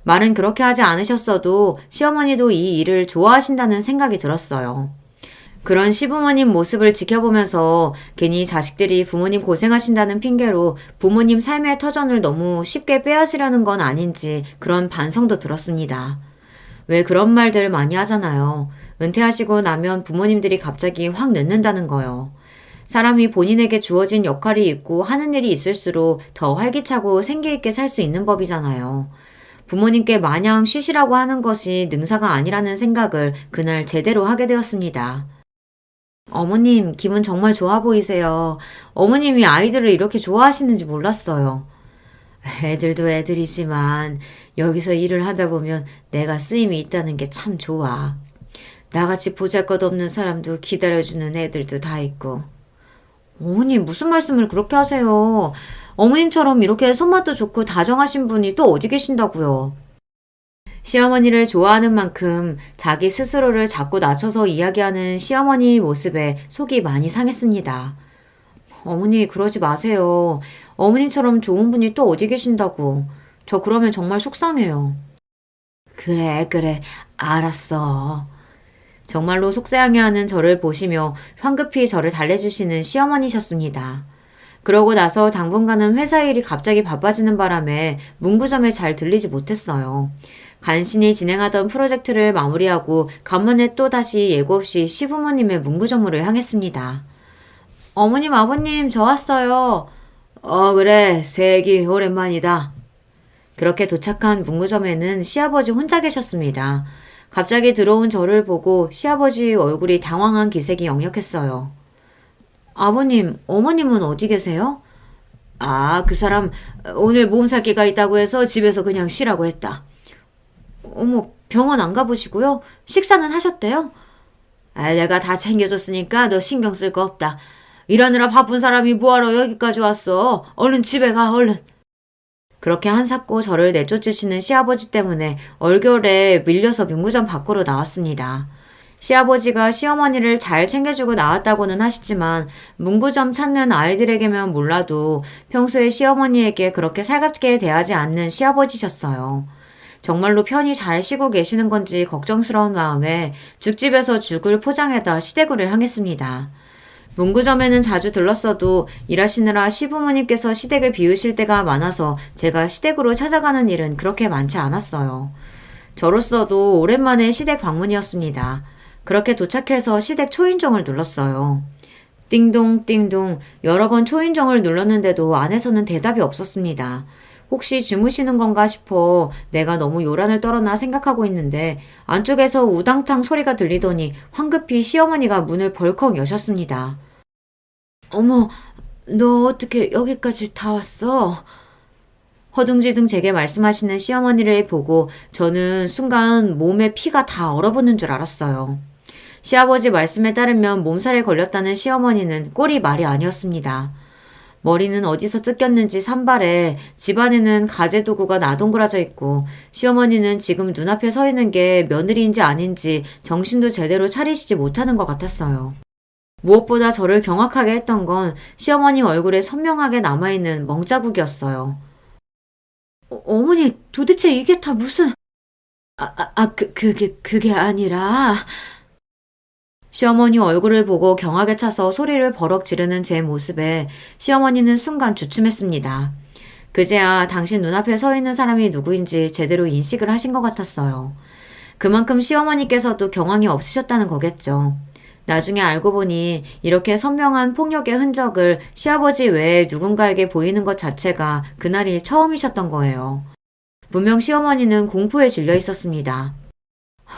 Speaker 1: 말은 그렇게 하지 않으셨어도 시어머니도 이 일을 좋아하신다는 생각이 들었어요. 그런 시부모님 모습을 지켜보면서 괜히 자식들이 부모님 고생하신다는 핑계로 부모님 삶의 터전을 너무 쉽게 빼앗으려는 건 아닌지 그런 반성도 들었습니다. 왜 그런 말들 많이 하잖아요. 은퇴하시고 나면 부모님들이 갑자기 확 늦는다는 거요. 사람이 본인에게 주어진 역할이 있고 하는 일이 있을수록 더 활기차고 생기있게 살 수 있는 법이잖아요. 부모님께 마냥 쉬시라고 하는 것이 능사가 아니라는 생각을 그날 제대로 하게 되었습니다. 어머님, 기분 정말 좋아 보이세요. 어머님이 아이들을 이렇게 좋아하시는지 몰랐어요. 애들도 애들이지만 여기서 일을 하다 보면 내가 쓰임이 있다는 게 참 좋아. 나같이 보잘것없는 사람도 기다려주는 애들도 다 있고. 어머님, 무슨 말씀을 그렇게 하세요? 어머님처럼 이렇게 손맛도 좋고 다정하신 분이 또 어디 계신다고요? 시어머니를 좋아하는 만큼 자기 스스로를 자꾸 낮춰서 이야기하는 시어머니 모습에 속이 많이 상했습니다. 어머니, 그러지 마세요. 어머님처럼 좋은 분이 또 어디 계신다고. 저 그러면 정말 속상해요. 그래, 그래. 알았어. 정말로 속상해하는 저를 보시며 황급히 저를 달래주시는 시어머니셨습니다. 그러고 나서 당분간은 회사 일이 갑자기 바빠지는 바람에 문구점에 잘 들리지 못했어요. 간신히 진행하던 프로젝트를 마무리하고 간만에 또다시 예고 없이 시부모님의 문구점으로 향했습니다. 어머님, 아버님, 저 왔어요. 그래, 세기 오랜만이다. 그렇게 도착한 문구점에는 시아버지 혼자 계셨습니다. 갑자기 들어온 저를 보고 시아버지 얼굴이 당황한 기색이 역력했어요. 아버님, 어머님은 어디 계세요? 그 사람 오늘 몸살기가 있다고 해서 집에서 그냥 쉬라고 했다. 어머, 병원 안 가보시고요? 식사는 하셨대요? 내가 다 챙겨줬으니까 너 신경 쓸 거 없다. 일하느라 바쁜 사람이 뭐하러 여기까지 왔어? 얼른 집에 가, 얼른. 그렇게 한사코 저를 내쫓으시는 시아버지 때문에 얼결에 밀려서 문구점 밖으로 나왔습니다. 시아버지가 시어머니를 잘 챙겨주고 나왔다고는 하시지만 문구점 찾는 아이들에게면 몰라도 평소에 시어머니에게 그렇게 살갑게 대하지 않는 시아버지셨어요. 정말로 편히 잘 쉬고 계시는 건지 걱정스러운 마음에 죽집에서 죽을 포장해다 시댁으로 향했습니다. 문구점에는 자주 들렀어도 일하시느라 시부모님께서 시댁을 비우실 때가 많아서 제가 시댁으로 찾아가는 일은 그렇게 많지 않았어요. 저로서도 오랜만에 시댁 방문이었습니다. 그렇게 도착해서 시댁 초인종을 눌렀어요. 띵동 띵동 여러 번 초인종을 눌렀는데도 안에서는 대답이 없었습니다. 혹시 주무시는 건가 싶어 내가 너무 요란을 떨었나 생각하고 있는데 안쪽에서 우당탕 소리가 들리더니 황급히 시어머니가 문을 벌컥 여셨습니다. 어머, 너 어떻게 여기까지 다 왔어? 허둥지둥 제게 말씀하시는 시어머니를 보고 저는 순간 몸에 피가 다 얼어붙는 줄 알았어요. 시아버지 말씀에 따르면 몸살에 걸렸다는 시어머니는 꼴이 말이 아니었습니다. 머리는 어디서 뜯겼는지 산발에 집안에는 가재도구가 나동그라져 있고 시어머니는 지금 눈앞에 서 있는 게 며느리인지 아닌지 정신도 제대로 차리시지 못하는 것 같았어요. 무엇보다 저를 경악하게 했던 건 시어머니 얼굴에 선명하게 남아있는 멍자국이었어요. 어머니, 도대체 이게 다 무슨... 그게 아니라... 시어머니 얼굴을 보고 경악에 차서 소리를 버럭 지르는 제 모습에 시어머니는 순간 주춤했습니다. 그제야 당신 눈앞에 서 있는 사람이 누구인지 제대로 인식을 하신 것 같았어요. 그만큼 시어머니께서도 경황이 없으셨다는 거겠죠. 나중에 알고 보니 이렇게 선명한 폭력의 흔적을 시아버지 외에 누군가에게 보이는 것 자체가 그날이 처음이셨던 거예요. 분명 시어머니는 공포에 질려 있었습니다.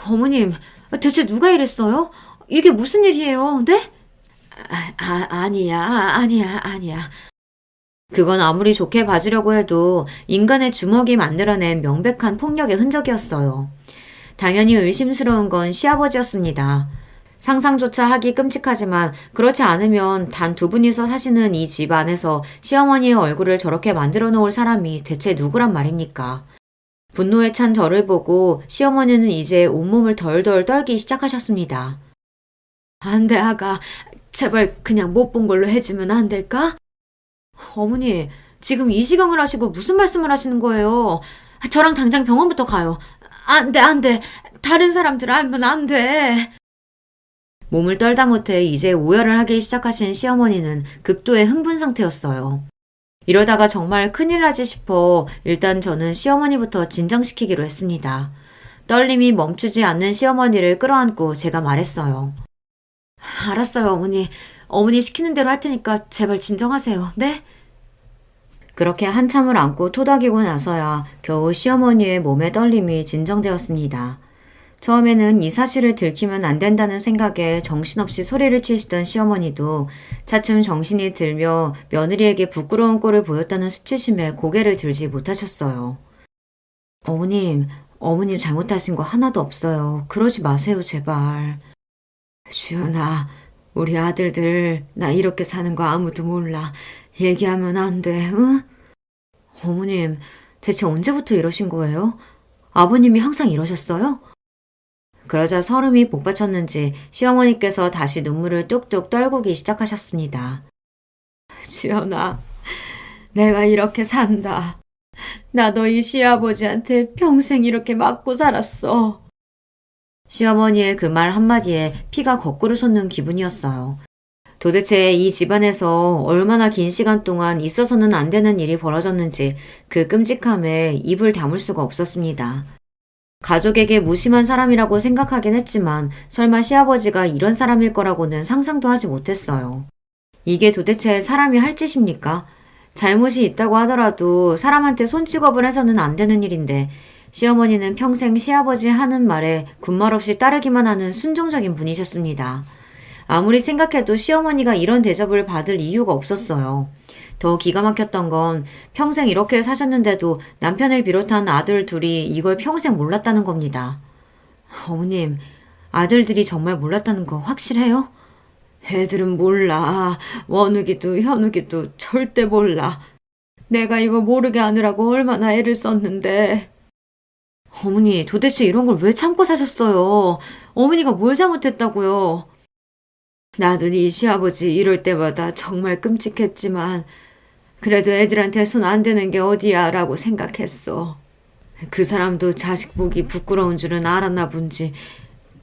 Speaker 1: 어머님, 대체 누가 이랬어요? 이게 무슨 일이에요, 네? 아니야. 그건 아무리 좋게 봐주려고 해도 인간의 주먹이 만들어낸 명백한 폭력의 흔적이었어요. 당연히 의심스러운 건 시아버지였습니다. 상상조차 하기 끔찍하지만 그렇지 않으면 단 두 분이서 사시는 이 집 안에서 시어머니의 얼굴을 저렇게 만들어 놓을 사람이 대체 누구란 말입니까? 분노에 찬 저를 보고 시어머니는 이제 온몸을 덜덜 떨기 시작하셨습니다. 안 돼, 아가. 제발 그냥 못 본 걸로 해주면 안 될까? 어머니, 지금 이 시경을 하시고 무슨 말씀을 하시는 거예요? 저랑 당장 병원부터 가요. 안 돼. 다른 사람들 알면 안 돼. 몸을 떨다 못해 이제 오열을 하기 시작하신 시어머니는 극도의 흥분 상태였어요. 이러다가 정말 큰일 나지 싶어 일단 저는 시어머니부터 진정시키기로 했습니다. 떨림이 멈추지 않는 시어머니를 끌어안고 제가 말했어요. 알았어요, 어머니. 어머니 시키는 대로 할 테니까 제발 진정하세요. 네? 그렇게 한참을 안고 토닥이고 나서야 겨우 시어머니의 몸의 떨림이 진정되었습니다. 처음에는 이 사실을 들키면 안 된다는 생각에 정신없이 소리를 치시던 시어머니도 차츰 정신이 들며 며느리에게 부끄러운 꼴을 보였다는 수치심에 고개를 들지 못하셨어요. 어머님 잘못하신 거 하나도 없어요. 그러지 마세요, 제발. 주연아, 우리 아들들 나 이렇게 사는 거 아무도 몰라. 얘기하면 안 돼, 응? 어머님, 대체 언제부터 이러신 거예요? 아버님이 항상 이러셨어요? 그러자 설움이 복받쳤는지 시어머니께서 다시 눈물을 뚝뚝 떨구기 시작하셨습니다. 주연아, 내가 이렇게 산다. 나 너희 시아버지한테 평생 이렇게 맞고 살았어. 시어머니의 그 말 한마디에 피가 거꾸로 솟는 기분이었어요. 도대체 이 집안에서 얼마나 긴 시간 동안 있어서는 안 되는 일이 벌어졌는지 그 끔찍함에 입을 다물 수가 없었습니다. 가족에게 무심한 사람이라고 생각하긴 했지만 설마 시아버지가 이런 사람일 거라고는 상상도 하지 못했어요. 이게 도대체 사람이 할 짓입니까? 잘못이 있다고 하더라도 사람한테 손찌검을 해서는 안 되는 일인데 시어머니는 평생 시아버지 하는 말에 군말 없이 따르기만 하는 순종적인 분이셨습니다. 아무리 생각해도 시어머니가 이런 대접을 받을 이유가 없었어요. 더 기가 막혔던 건 평생 이렇게 사셨는데도 남편을 비롯한 아들 둘이 이걸 평생 몰랐다는 겁니다. 어머님, 아들들이 정말 몰랐다는 거 확실해요? 애들은 몰라. 원욱이도 현욱이도 절대 몰라. 내가 이거 모르게 하느라고 얼마나 애를 썼는데. 어머니, 도대체 이런 걸 왜 참고 사셨어요? 어머니가 뭘 잘못했다고요? 나도 네 시아버지 이럴 때마다 정말 끔찍했지만 그래도 애들한테 손 안 대는 게 어디야 라고 생각했어. 그 사람도 자식 보기 부끄러운 줄은 알았나 본지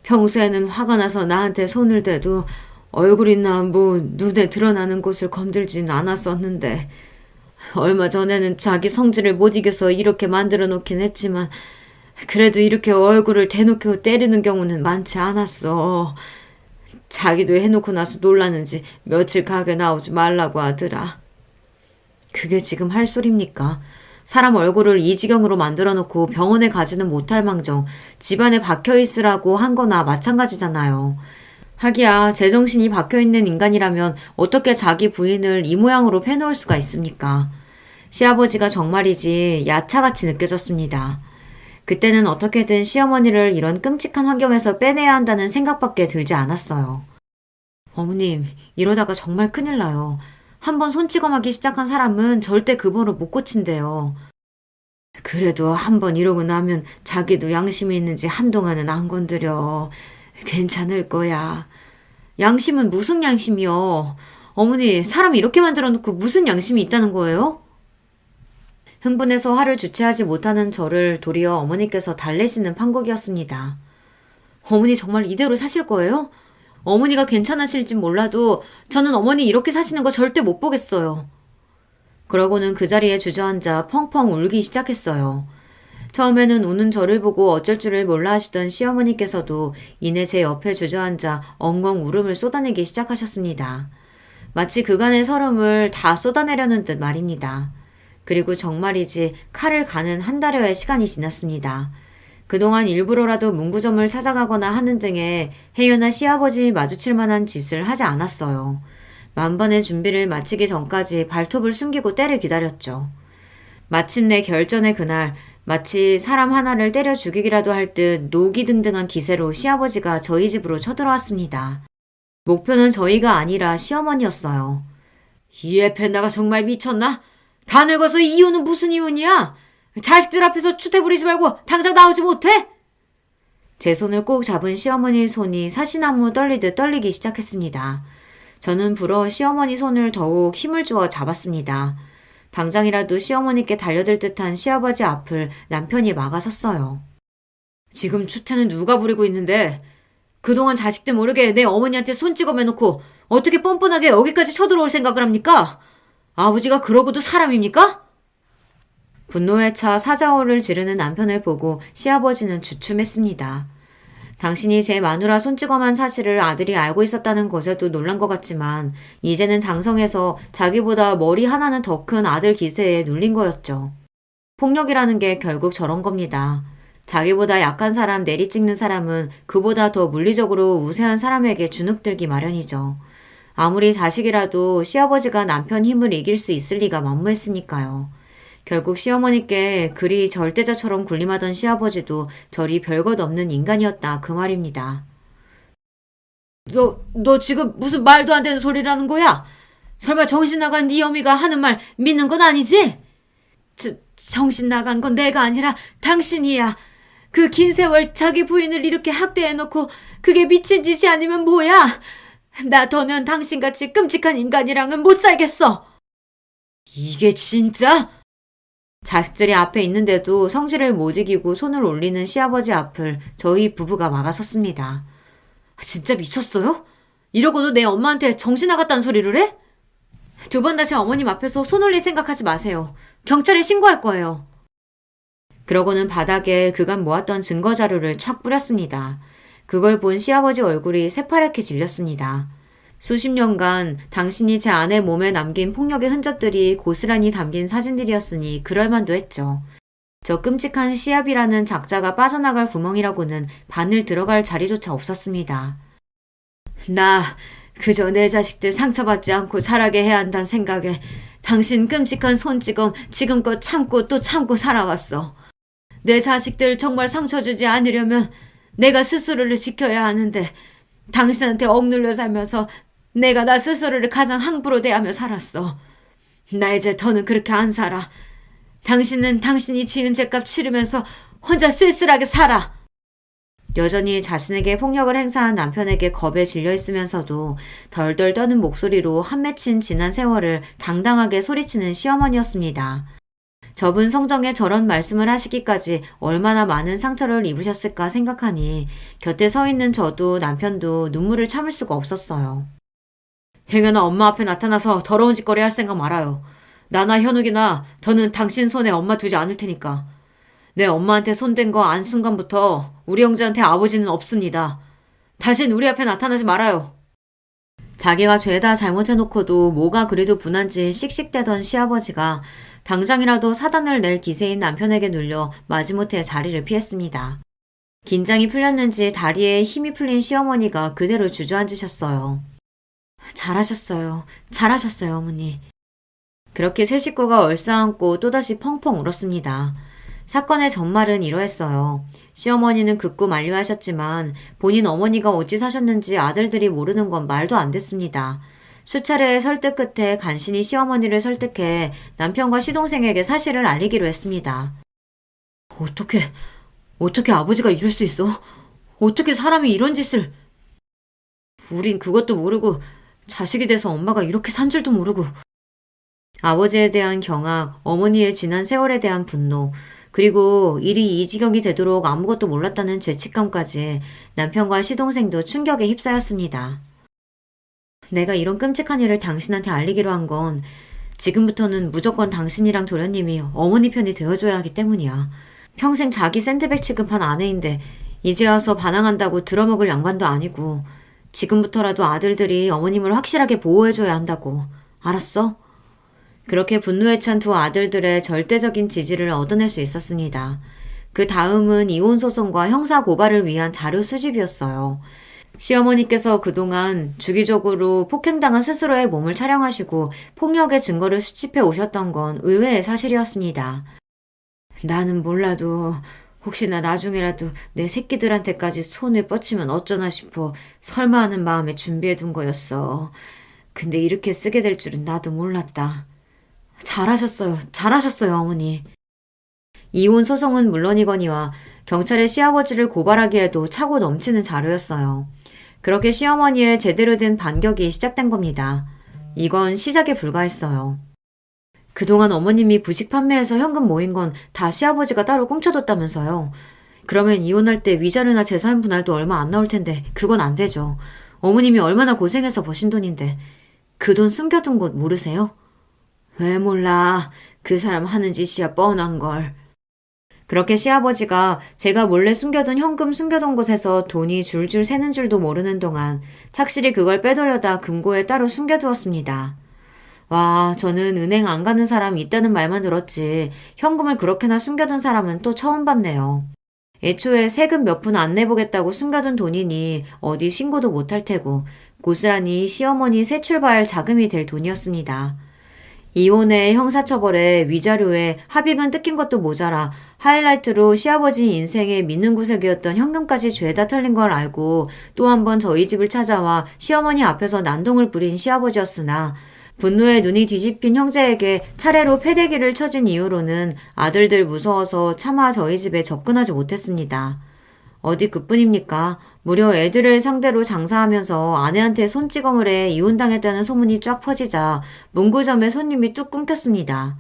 Speaker 1: 평소에는 화가 나서 나한테 손을 대도 얼굴이나 눈에 드러나는 곳을 건들진 않았었는데 얼마 전에는 자기 성질을 못 이겨서 이렇게 만들어 놓긴 했지만 그래도 이렇게 얼굴을 대놓고 때리는 경우는 많지 않았어. 자기도 해놓고 나서 놀라는지 며칠 가게 나오지 말라고 하더라. 그게 지금 할 소리입니까? 사람 얼굴을 이 지경으로 만들어 놓고 병원에 가지는 못할 망정 집안에 박혀 있으라고 한 거나 마찬가지잖아요. 하기야 제정신이 박혀있는 인간이라면 어떻게 자기 부인을 이 모양으로 패놓을 수가 있습니까? 시아버지가 정말이지 야차같이 느껴졌습니다. 그때는 어떻게든 시어머니를 이런 끔찍한 환경에서 빼내야 한다는 생각밖에 들지 않았어요. 어머님, 이러다가 정말 큰일 나요. 한번 손찌검하기 시작한 사람은 절대 그 번호 못 고친대요. 그래도 한번 이러고 나면 자기도 양심이 있는지 한동안은 안 건드려. 괜찮을 거야. 양심은 무슨 양심이요? 어머니, 사람 이렇게 만들어 놓고 무슨 양심이 있다는 거예요? 흥분해서 화를 주체하지 못하는 저를 도리어 어머니께서 달래시는 판국이었습니다. 어머니 정말 이대로 사실 거예요? 어머니가 괜찮으실진 몰라도 저는 어머니 이렇게 사시는 거 절대 못 보겠어요. 그러고는 그 자리에 주저앉아 펑펑 울기 시작했어요. 처음에는 우는 저를 보고 어쩔 줄을 몰라 하시던 시어머니께서도 이내 제 옆에 주저앉아 엉엉 울음을 쏟아내기 시작하셨습니다. 마치 그간의 서름을 다 쏟아내려는 듯 말입니다. 그리고 정말이지 칼을 가는 한 달여의 시간이 지났습니다. 그동안 일부러라도 문구점을 찾아가거나 하는 등의 혜연아 시아버지 마주칠 만한 짓을 하지 않았어요. 만반의 준비를 마치기 전까지 발톱을 숨기고 때를 기다렸죠. 마침내 결전의 그날 마치 사람 하나를 때려 죽이기라도 할 듯 노기등등한 기세로 시아버지가 저희 집으로 쳐들어왔습니다. 목표는 저희가 아니라 시어머니였어요. 이 에펜나가 정말 미쳤나? 다 늙어서 이유는 무슨 이유냐? 자식들 앞에서 추태 부리지 말고 당장 나오지 못해? 제 손을 꼭 잡은 시어머니의 손이 사시나무 떨리듯 떨리기 시작했습니다. 저는 불어 시어머니 손을 더욱 힘을 주어 잡았습니다. 당장이라도 시어머니께 달려들 듯한 시아버지 앞을 남편이 막아섰어요. 지금 추태는 누가 부리고 있는데 그동안 자식들 모르게 내 어머니한테 손 찍어매놓고 어떻게 뻔뻔하게 여기까지 쳐들어올 생각을 합니까? 아버지가 그러고도 사람입니까? 분노에 차 사자어를 지르는 남편을 보고 시아버지는 주춤했습니다. 당신이 제 마누라 손찌검한 사실을 아들이 알고 있었다는 것에도 놀란 것 같지만 이제는 장성해서 자기보다 머리 하나는 더 큰 아들 기세에 눌린 거였죠. 폭력이라는 게 결국 저런 겁니다. 자기보다 약한 사람 내리찍는 사람은 그보다 더 물리적으로 우세한 사람에게 주눅들기 마련이죠. 아무리 자식이라도 시아버지가 남편 힘을 이길 수 있을 리가 만무했으니까요. 결국 시어머니께 그리 절대자처럼 군림하던 시아버지도 저리 별것 없는 인간이었다 그 말입니다. 너 지금 무슨 말도 안 되는 소리라는 거야? 설마 정신 나간 네 어미가 하는 말 믿는 건 아니지? 정신 나간 건 내가 아니라 당신이야. 그 긴 세월 자기 부인을 이렇게 학대해놓고 그게 미친 짓이 아니면 뭐야? 나 더는 당신같이 끔찍한 인간이랑은 못 살겠어. 이게 진짜? 자식들이 앞에 있는데도 성질을 못 이기고 손을 올리는 시아버지 앞을 저희 부부가 막아섰습니다. 진짜 미쳤어요? 이러고도 내 엄마한테 정신 나갔다는 소리를 해? 두 번 다시 어머님 앞에서 손 올릴 생각하지 마세요. 경찰에 신고할 거예요. 그러고는 바닥에 그간 모았던 증거 자료를 촥 뿌렸습니다. 그걸 본 시아버지 얼굴이 새파랗게 질렸습니다. 수십 년간 당신이 제 아내 몸에 남긴 폭력의 흔적들이 고스란히 담긴 사진들이었으니 그럴만도 했죠. 저 끔찍한 시압이라는 작자가 빠져나갈 구멍이라고는 바늘 들어갈 자리조차 없었습니다. 나 그저 내 자식들 상처받지 않고 자라게 해야 한다는 생각에 당신 끔찍한 손찌검 지금껏 참고 또 참고 살아왔어. 내 자식들 정말 상처 주지 않으려면 내가 스스로를 지켜야 하는데 당신한테 억눌려 살면서 내가 나 스스로를 가장 함부로 대하며 살았어. 나 이제 더는 그렇게 안 살아. 당신은 당신이 지은 죄값 치르면서 혼자 쓸쓸하게 살아. 여전히 자신에게 폭력을 행사한 남편에게 겁에 질려 있으면서도 덜덜 떠는 목소리로 한 맺힌 지난 세월을 당당하게 소리치는 시어머니였습니다. 접은 성정에 저런 말씀을 하시기까지 얼마나 많은 상처를 입으셨을까 생각하니 곁에 서 있는 저도 남편도 눈물을 참을 수가 없었어요. 행여나 엄마 앞에 나타나서 더러운 짓거리 할 생각 말아요. 나나 현욱이나 저는 당신 손에 엄마 두지 않을 테니까. 내 엄마한테 손댄 거 안 순간부터 우리 형제한테 아버지는 없습니다. 다신 우리 앞에 나타나지 말아요. 자기가 죄다 잘못해놓고도 뭐가 그리도 분한지 씩씩대던 시아버지가 당장이라도 사단을 낼 기세인 남편에게 눌려 마지못해 자리를 피했습니다. 긴장이 풀렸는지 다리에 힘이 풀린 시어머니가 그대로 주저앉으셨어요. 잘하셨어요. 잘하셨어요, 어머니. 그렇게 세 식구가 얼싸안고 또다시 펑펑 울었습니다. 사건의 전말은 이러했어요. 시어머니는 극구 만류하셨지만 본인 어머니가 어찌 사셨는지 아들들이 모르는 건 말도 안 됐습니다. 수차례의 설득 끝에 간신히 시어머니를 설득해 남편과 시동생에게 사실을 알리기로 했습니다. 어떻게 아버지가 이럴 수 있어? 어떻게 사람이 이런 짓을... 우린 그것도 모르고 자식이 돼서 엄마가 이렇게 산 줄도 모르고... 아버지에 대한 경악, 어머니의 지난 세월에 대한 분노, 그리고 일이 이 지경이 되도록 아무것도 몰랐다는 죄책감까지 남편과 시동생도 충격에 휩싸였습니다. 내가 이런 끔찍한 일을 당신한테 알리기로 한 건 지금부터는 무조건 당신이랑 도련님이 어머니 편이 되어줘야 하기 때문이야. 평생 자기 샌드백 취급한 아내인데 이제 와서 반항한다고 들어먹을 양반도 아니고 지금부터라도 아들들이 어머님을 확실하게 보호해줘야 한다고. 알았어? 그렇게 분노에 찬 두 아들들의 절대적인 지지를 얻어낼 수 있었습니다. 그 다음은 이혼 소송과 형사 고발을 위한 자료 수집이었어요. 시어머니께서 그동안 주기적으로 폭행당한 스스로의 몸을 촬영하시고 폭력의 증거를 수집해 오셨던 건 의외의 사실이었습니다. 나는 몰라도 혹시나 나중에라도 내 새끼들한테까지 손을 뻗치면 어쩌나 싶어 설마 하는 마음에 준비해둔 거였어. 근데 이렇게 쓰게 될 줄은 나도 몰랐다. 잘하셨어요, 어머니. 이혼 소송은 물론이거니와 경찰의 시아버지를 고발하기에도 차고 넘치는 자료였어요. 그렇게 시어머니의 제대로 된 반격이 시작된 겁니다. 이건 시작에 불과했어요. 그동안 어머님이 부식 판매해서 현금 모인 건 다 시아버지가 따로 꽁쳐뒀다면서요. 그러면 이혼할 때 위자료나 재산 분할도 얼마 안 나올 텐데 그건 안 되죠. 어머님이 얼마나 고생해서 버신 돈인데 그 돈 숨겨둔 곳 모르세요? 왜 몰라. 그 사람 하는 짓이야 뻔한 걸. 그렇게 시아버지가 제가 몰래 숨겨둔 현금 숨겨둔 곳에서 돈이 줄줄 새는 줄도 모르는 동안 착실히 그걸 빼돌려다 금고에 따로 숨겨두었습니다. 와, 저는 은행 안 가는 사람 있다는 말만 들었지 현금을 그렇게나 숨겨둔 사람은 또 처음 봤네요. 애초에 세금 몇 푼 안 내보겠다고 숨겨둔 돈이니 어디 신고도 못할 테고 고스란히 시어머니 새 출발 자금이 될 돈이었습니다. 이혼에 형사처벌에 위자료에 합의금 뜯긴 것도 모자라 하이라이트로 시아버지 인생의 믿는 구석이었던 현금까지 죄다 털린 걸 알고 또 한 번 저희 집을 찾아와 시어머니 앞에서 난동을 부린 시아버지였으나 분노에 눈이 뒤집힌 형제에게 차례로 패대기를 쳐진 이후로는 아들들 무서워서 차마 저희 집에 접근하지 못했습니다. 어디 그뿐입니까? 무려 애들을 상대로 장사하면서 아내한테 손찌검을 해 이혼당했다는 소문이 쫙 퍼지자 문구점에 손님이 뚝 끊겼습니다.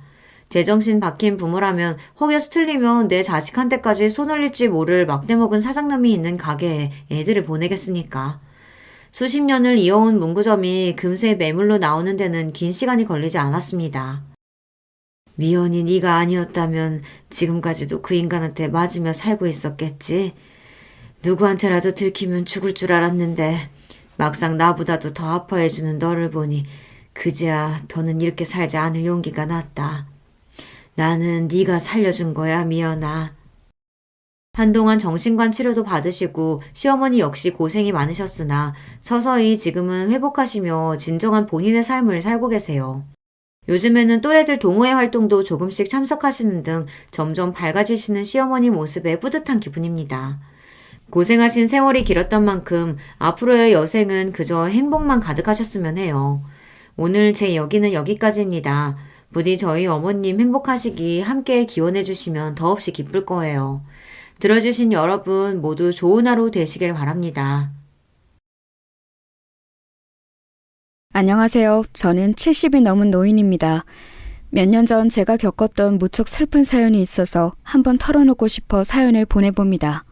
Speaker 1: 제정신 박힌 부모라면 혹여서 틀리면 내 자식한테까지 손 올릴지 모를 막대먹은 사장놈이 있는 가게에 애들을 보내겠습니까? 수십 년을 이어온 문구점이 금세 매물로 나오는 데는 긴 시간이 걸리지 않았습니다. 미연이 네가 아니었다면 지금까지도 그 인간한테 맞으며 살고 있었겠지. 누구한테라도 들키면 죽을 줄 알았는데 막상 나보다도 더 아파해주는 너를 보니 그제야 더는 이렇게 살지 않을 용기가 났다. 나는 네가 살려준 거야, 미연아. 한동안 정신관 치료도 받으시고 시어머니 역시 고생이 많으셨으나 서서히 지금은 회복하시며 진정한 본인의 삶을 살고 계세요. 요즘에는 또래들 동호회 활동도 조금씩 참석하시는 등 점점 밝아지시는 시어머니 모습에 뿌듯한 기분입니다. 고생하신 세월이 길었던 만큼 앞으로의 여생은 그저 행복만 가득하셨으면 해요. 오늘 제 여기는 여기까지입니다. 부디 저희 어머님 행복하시기 함께 기원해 주시면 더없이 기쁠 거예요. 들어주신 여러분 모두 좋은 하루 되시길 바랍니다.
Speaker 2: 안녕하세요. 저는 70이 넘은 노인입니다. 몇 년 전 제가 겪었던 무척 슬픈 사연이 있어서 한번 털어놓고 싶어 사연을 보내봅니다.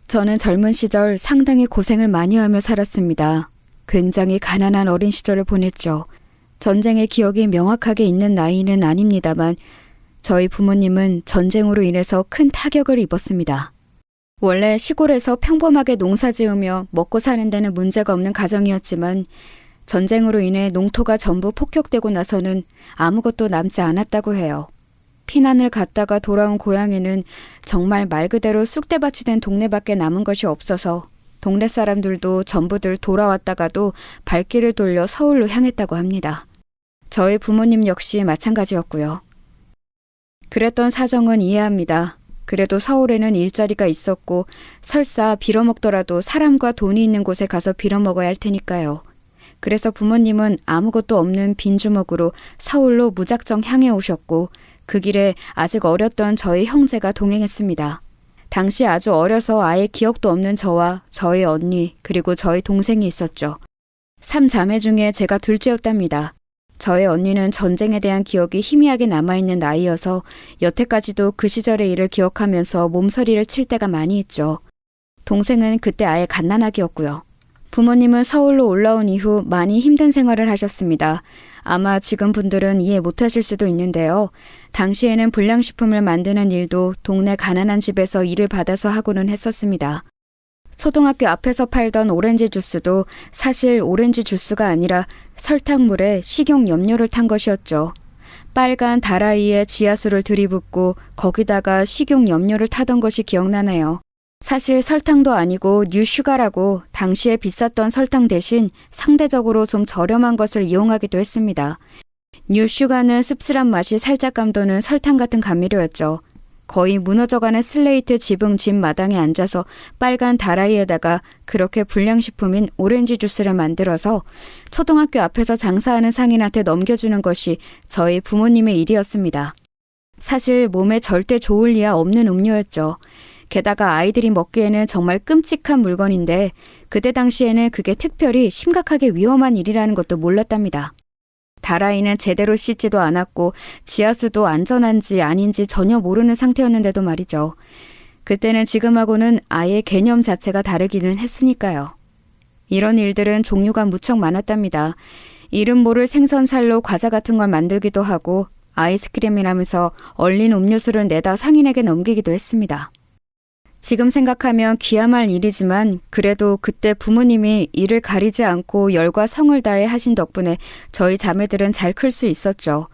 Speaker 2: 저는 젊은 시절 상당히 고생을 많이 하며 살았습니다. 굉장히 가난한 어린 시절을 보냈죠. 전쟁의 기억이 명확하게 있는 나이는 아닙니다만 저희 부모님은 전쟁으로 인해서 큰 타격을 입었습니다. 원래 시골에서 평범하게 농사 지으며 먹고 사는 데는 문제가 없는 가정이었지만 전쟁으로 인해 농토가 전부 폭격되고 나서는 아무것도 남지 않았다고 해요. 피난을 갔다가 돌아온 고향에는 정말 말 그대로 쑥대밭이 된 동네밖에 남은 것이 없어서 동네 사람들도 전부들 돌아왔다가도 발길을 돌려 서울로 향했다고 합니다. 저희 부모님 역시 마찬가지였고요. 그랬던 사정은 이해합니다. 그래도 서울에는 일자리가 있었고 설사 빌어먹더라도 사람과 돈이 있는 곳에 가서 빌어먹어야 할 테니까요. 그래서 부모님은 아무것도 없는 빈주먹으로 서울로 무작정 향해 오셨고 그 길에 아직 어렸던 저희 형제가 동행했습니다. 당시 아주 어려서 아예 기억도 없는 저와 저희 언니 그리고 저희 동생이 있었죠. 3자매 중에 제가 둘째였답니다. 저희 언니는 전쟁에 대한 기억이 희미하게 남아있는 나이여서 여태까지도 그 시절의 일을 기억하면서 몸서리를 칠 때가 많이 있죠. 동생은 그때 아예 갓난아기였고요. 부모님은 서울로 올라온 이후 많이 힘든 생활을 하셨습니다. 아마 지금 분들은 이해 못하실 수도 있는데요. 당시에는 불량식품을 만드는 일도 동네 가난한 집에서 일을 받아서 하고는 했었습니다. 초등학교 앞에서 팔던 오렌지 주스도 사실 오렌지 주스가 아니라 설탕물에 식용 염료를 탄 것이었죠. 빨간 다라이에 지하수를 들이붓고 거기다가 식용 염료를 타던 것이 기억나네요. 사실 설탕도 아니고 뉴슈가라고 당시에 비쌌던 설탕 대신 상대적으로 좀 저렴한 것을 이용하기도 했습니다. 뉴슈가는 씁쓸한 맛이 살짝 감도는 설탕 같은 감미료였죠. 거의 무너져가는 슬레이트 지붕 집 마당에 앉아서 빨간 다라이에다가 그렇게 불량식품인 오렌지 주스를 만들어서 초등학교 앞에서 장사하는 상인한테 넘겨주는 것이 저희 부모님의 일이었습니다. 사실 몸에 절대 좋을 리야 없는 음료였죠. 게다가 아이들이 먹기에는 정말 끔찍한 물건인데 그때 당시에는 그게 특별히 심각하게 위험한 일이라는 것도 몰랐답니다. 다라이는 제대로 씻지도 않았고 지하수도 안전한지 아닌지 전혀 모르는 상태였는데도 말이죠. 그때는 지금하고는 아예 개념 자체가 다르기는 했으니까요. 이런 일들은 종류가 무척 많았답니다. 이름 모를 생선살로 과자 같은 걸 만들기도 하고 아이스크림이라면서 얼린 음료수를 내다 상인에게 넘기기도 했습니다. 지금 생각하면 기야말 일이지만 그래도 그때 부모님이 이를 가리지 않고 열과 성을 다해 하신 덕분에 저희 자매들은 잘 클 수 있었죠.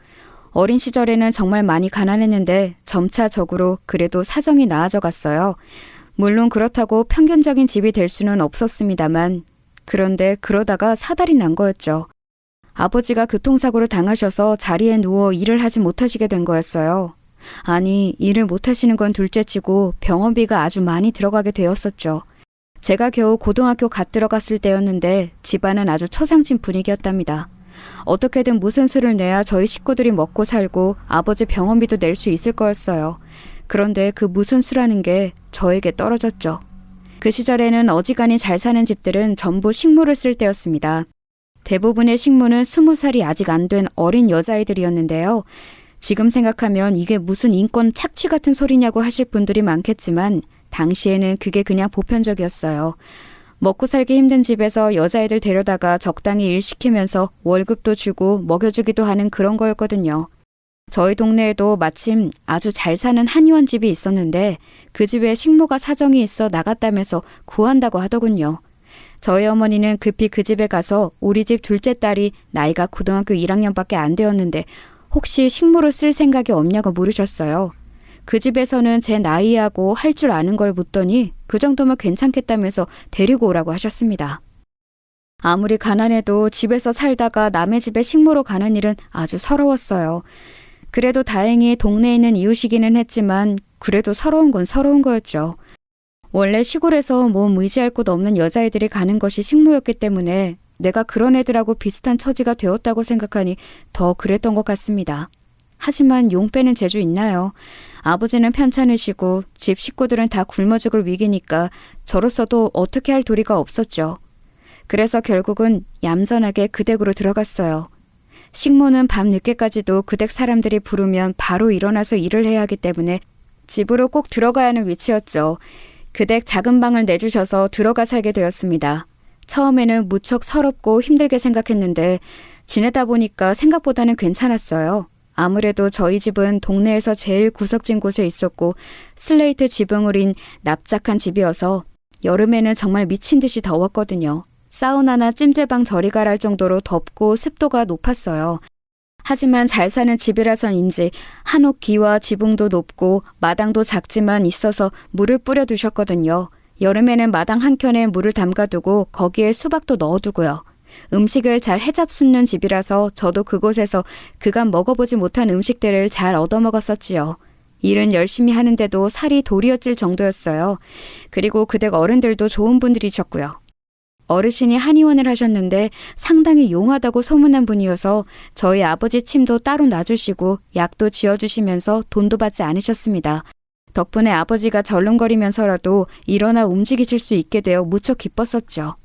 Speaker 2: 어린 시절에는 정말 많이 가난했는데 점차적으로 그래도 사정이 나아져 갔어요. 물론 그렇다고 평균적인 집이 될 수는 없었습니다만 그런데 그러다가 사달이 난 거였죠. 아버지가 교통사고를 당하셔서 자리에 누워 일을 하지 못하시게 된 거였어요. 아니, 일을 못하시는 건 둘째치고 병원비가 아주 많이 들어가게 되었었죠. 제가 겨우 고등학교 갓 들어갔을 때였는데 집안은 아주 초상집 분위기였답니다. 어떻게든 무슨 수를 내야 저희 식구들이 먹고 살고 아버지 병원비도 낼 수 있을 거였어요. 그런데 그 무슨 수라는 게 저에게 떨어졌죠. 그 시절에는 어지간히 잘 사는 집들은 전부 식모를 쓸 때였습니다. 대부분의 식모는 20살이 아직 안 된 어린 여자아이들이었는데요. 지금 생각하면 이게 무슨 인권 착취 같은 소리냐고 하실 분들이 많겠지만 당시에는 그게 그냥 보편적이었어요. 먹고 살기 힘든 집에서 여자애들 데려다가 적당히 일 시키면서 월급도 주고 먹여주기도 하는 그런 거였거든요. 저희 동네에도 마침 아주 잘 사는 한의원 집이 있었는데 그 집에 식모가 사정이 있어 나갔다면서 구한다고 하더군요. 저희 어머니는 급히 그 집에 가서 우리 집 둘째 딸이 나이가 고등학교 1학년밖에 안 되었는데 혹시 식모를 쓸 생각이 없냐고 물으셨어요. 그 집에서는 제 나이하고 할 줄 아는 걸 묻더니 그 정도면 괜찮겠다면서 데리고 오라고 하셨습니다. 아무리 가난해도 집에서 살다가 남의 집에 식모로 가는 일은 아주 서러웠어요. 그래도 다행히 동네에 있는 이웃이기는 했지만 그래도 서러운 건 서러운 거였죠. 원래 시골에서 몸 의지할 곳 없는 여자애들이 가는 것이 식모였기 때문에 내가 그런 애들하고 비슷한 처지가 되었다고 생각하니 더 그랬던 것 같습니다. 하지만 용 빼는 재주 있나요? 아버지는 편찮으시고 집 식구들은 다 굶어 죽을 위기니까 저로서도 어떻게 할 도리가 없었죠. 그래서 결국은 얌전하게 그 댁으로 들어갔어요. 식모는 밤 늦게까지도 그 댁 사람들이 부르면 바로 일어나서 일을 해야 하기 때문에 집으로 꼭 들어가야 하는 위치였죠. 그 댁 작은 방을 내주셔서 들어가 살게 되었습니다. 처음에는 무척 서럽고 힘들게 생각했는데 지내다 보니까 생각보다는 괜찮았어요. 아무래도 저희 집은 동네에서 제일 구석진 곳에 있었고 슬레이트 지붕을 인 납작한 집이어서 여름에는 정말 미친 듯이 더웠거든요. 사우나나 찜질방 저리 가랄 정도로 덥고 습도가 높았어요. 하지만 잘 사는 집이라서인지 한옥기와 지붕도 높고 마당도 작지만 있어서 물을 뿌려 두셨거든요. 여름에는 마당 한켠에 물을 담가두고 거기에 수박도 넣어두고요. 음식을 잘 해잡수는 집이라서 저도 그곳에서 그간 먹어보지 못한 음식들을 잘 얻어먹었었지요. 일은 열심히 하는데도 살이 돌이어 찔 정도였어요. 그리고 그 댁 어른들도 좋은 분들이셨고요. 어르신이 한의원을 하셨는데 상당히 용하다고 소문난 분이어서 저희 아버지 침도 따로 놔주시고 약도 지어주시면서 돈도 받지 않으셨습니다. 덕분에 아버지가 절름거리면서라도 일어나 움직이실 수 있게 되어 무척 기뻤었죠.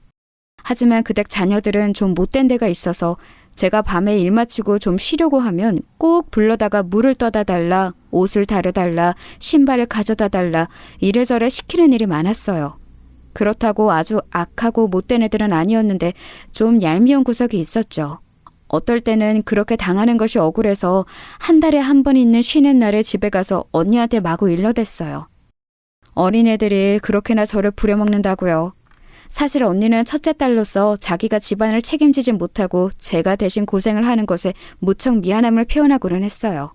Speaker 2: 하지만 그 댁 자녀들은 좀 못된 데가 있어서 제가 밤에 일 마치고 좀 쉬려고 하면 꼭 불러다가 물을 떠다 달라, 옷을 다려달라, 신발을 가져다 달라 이래저래 시키는 일이 많았어요. 그렇다고 아주 악하고 못된 애들은 아니었는데 좀 얄미운 구석이 있었죠. 어떨 때는 그렇게 당하는 것이 억울해서 한 달에 한 번 있는 쉬는 날에 집에 가서 언니한테 마구 일러댔어요. 어린애들이 그렇게나 저를 부려먹는다고요. 사실 언니는 첫째 딸로서 자기가 집안을 책임지지 못하고 제가 대신 고생을 하는 것에 무척 미안함을 표현하고는 했어요.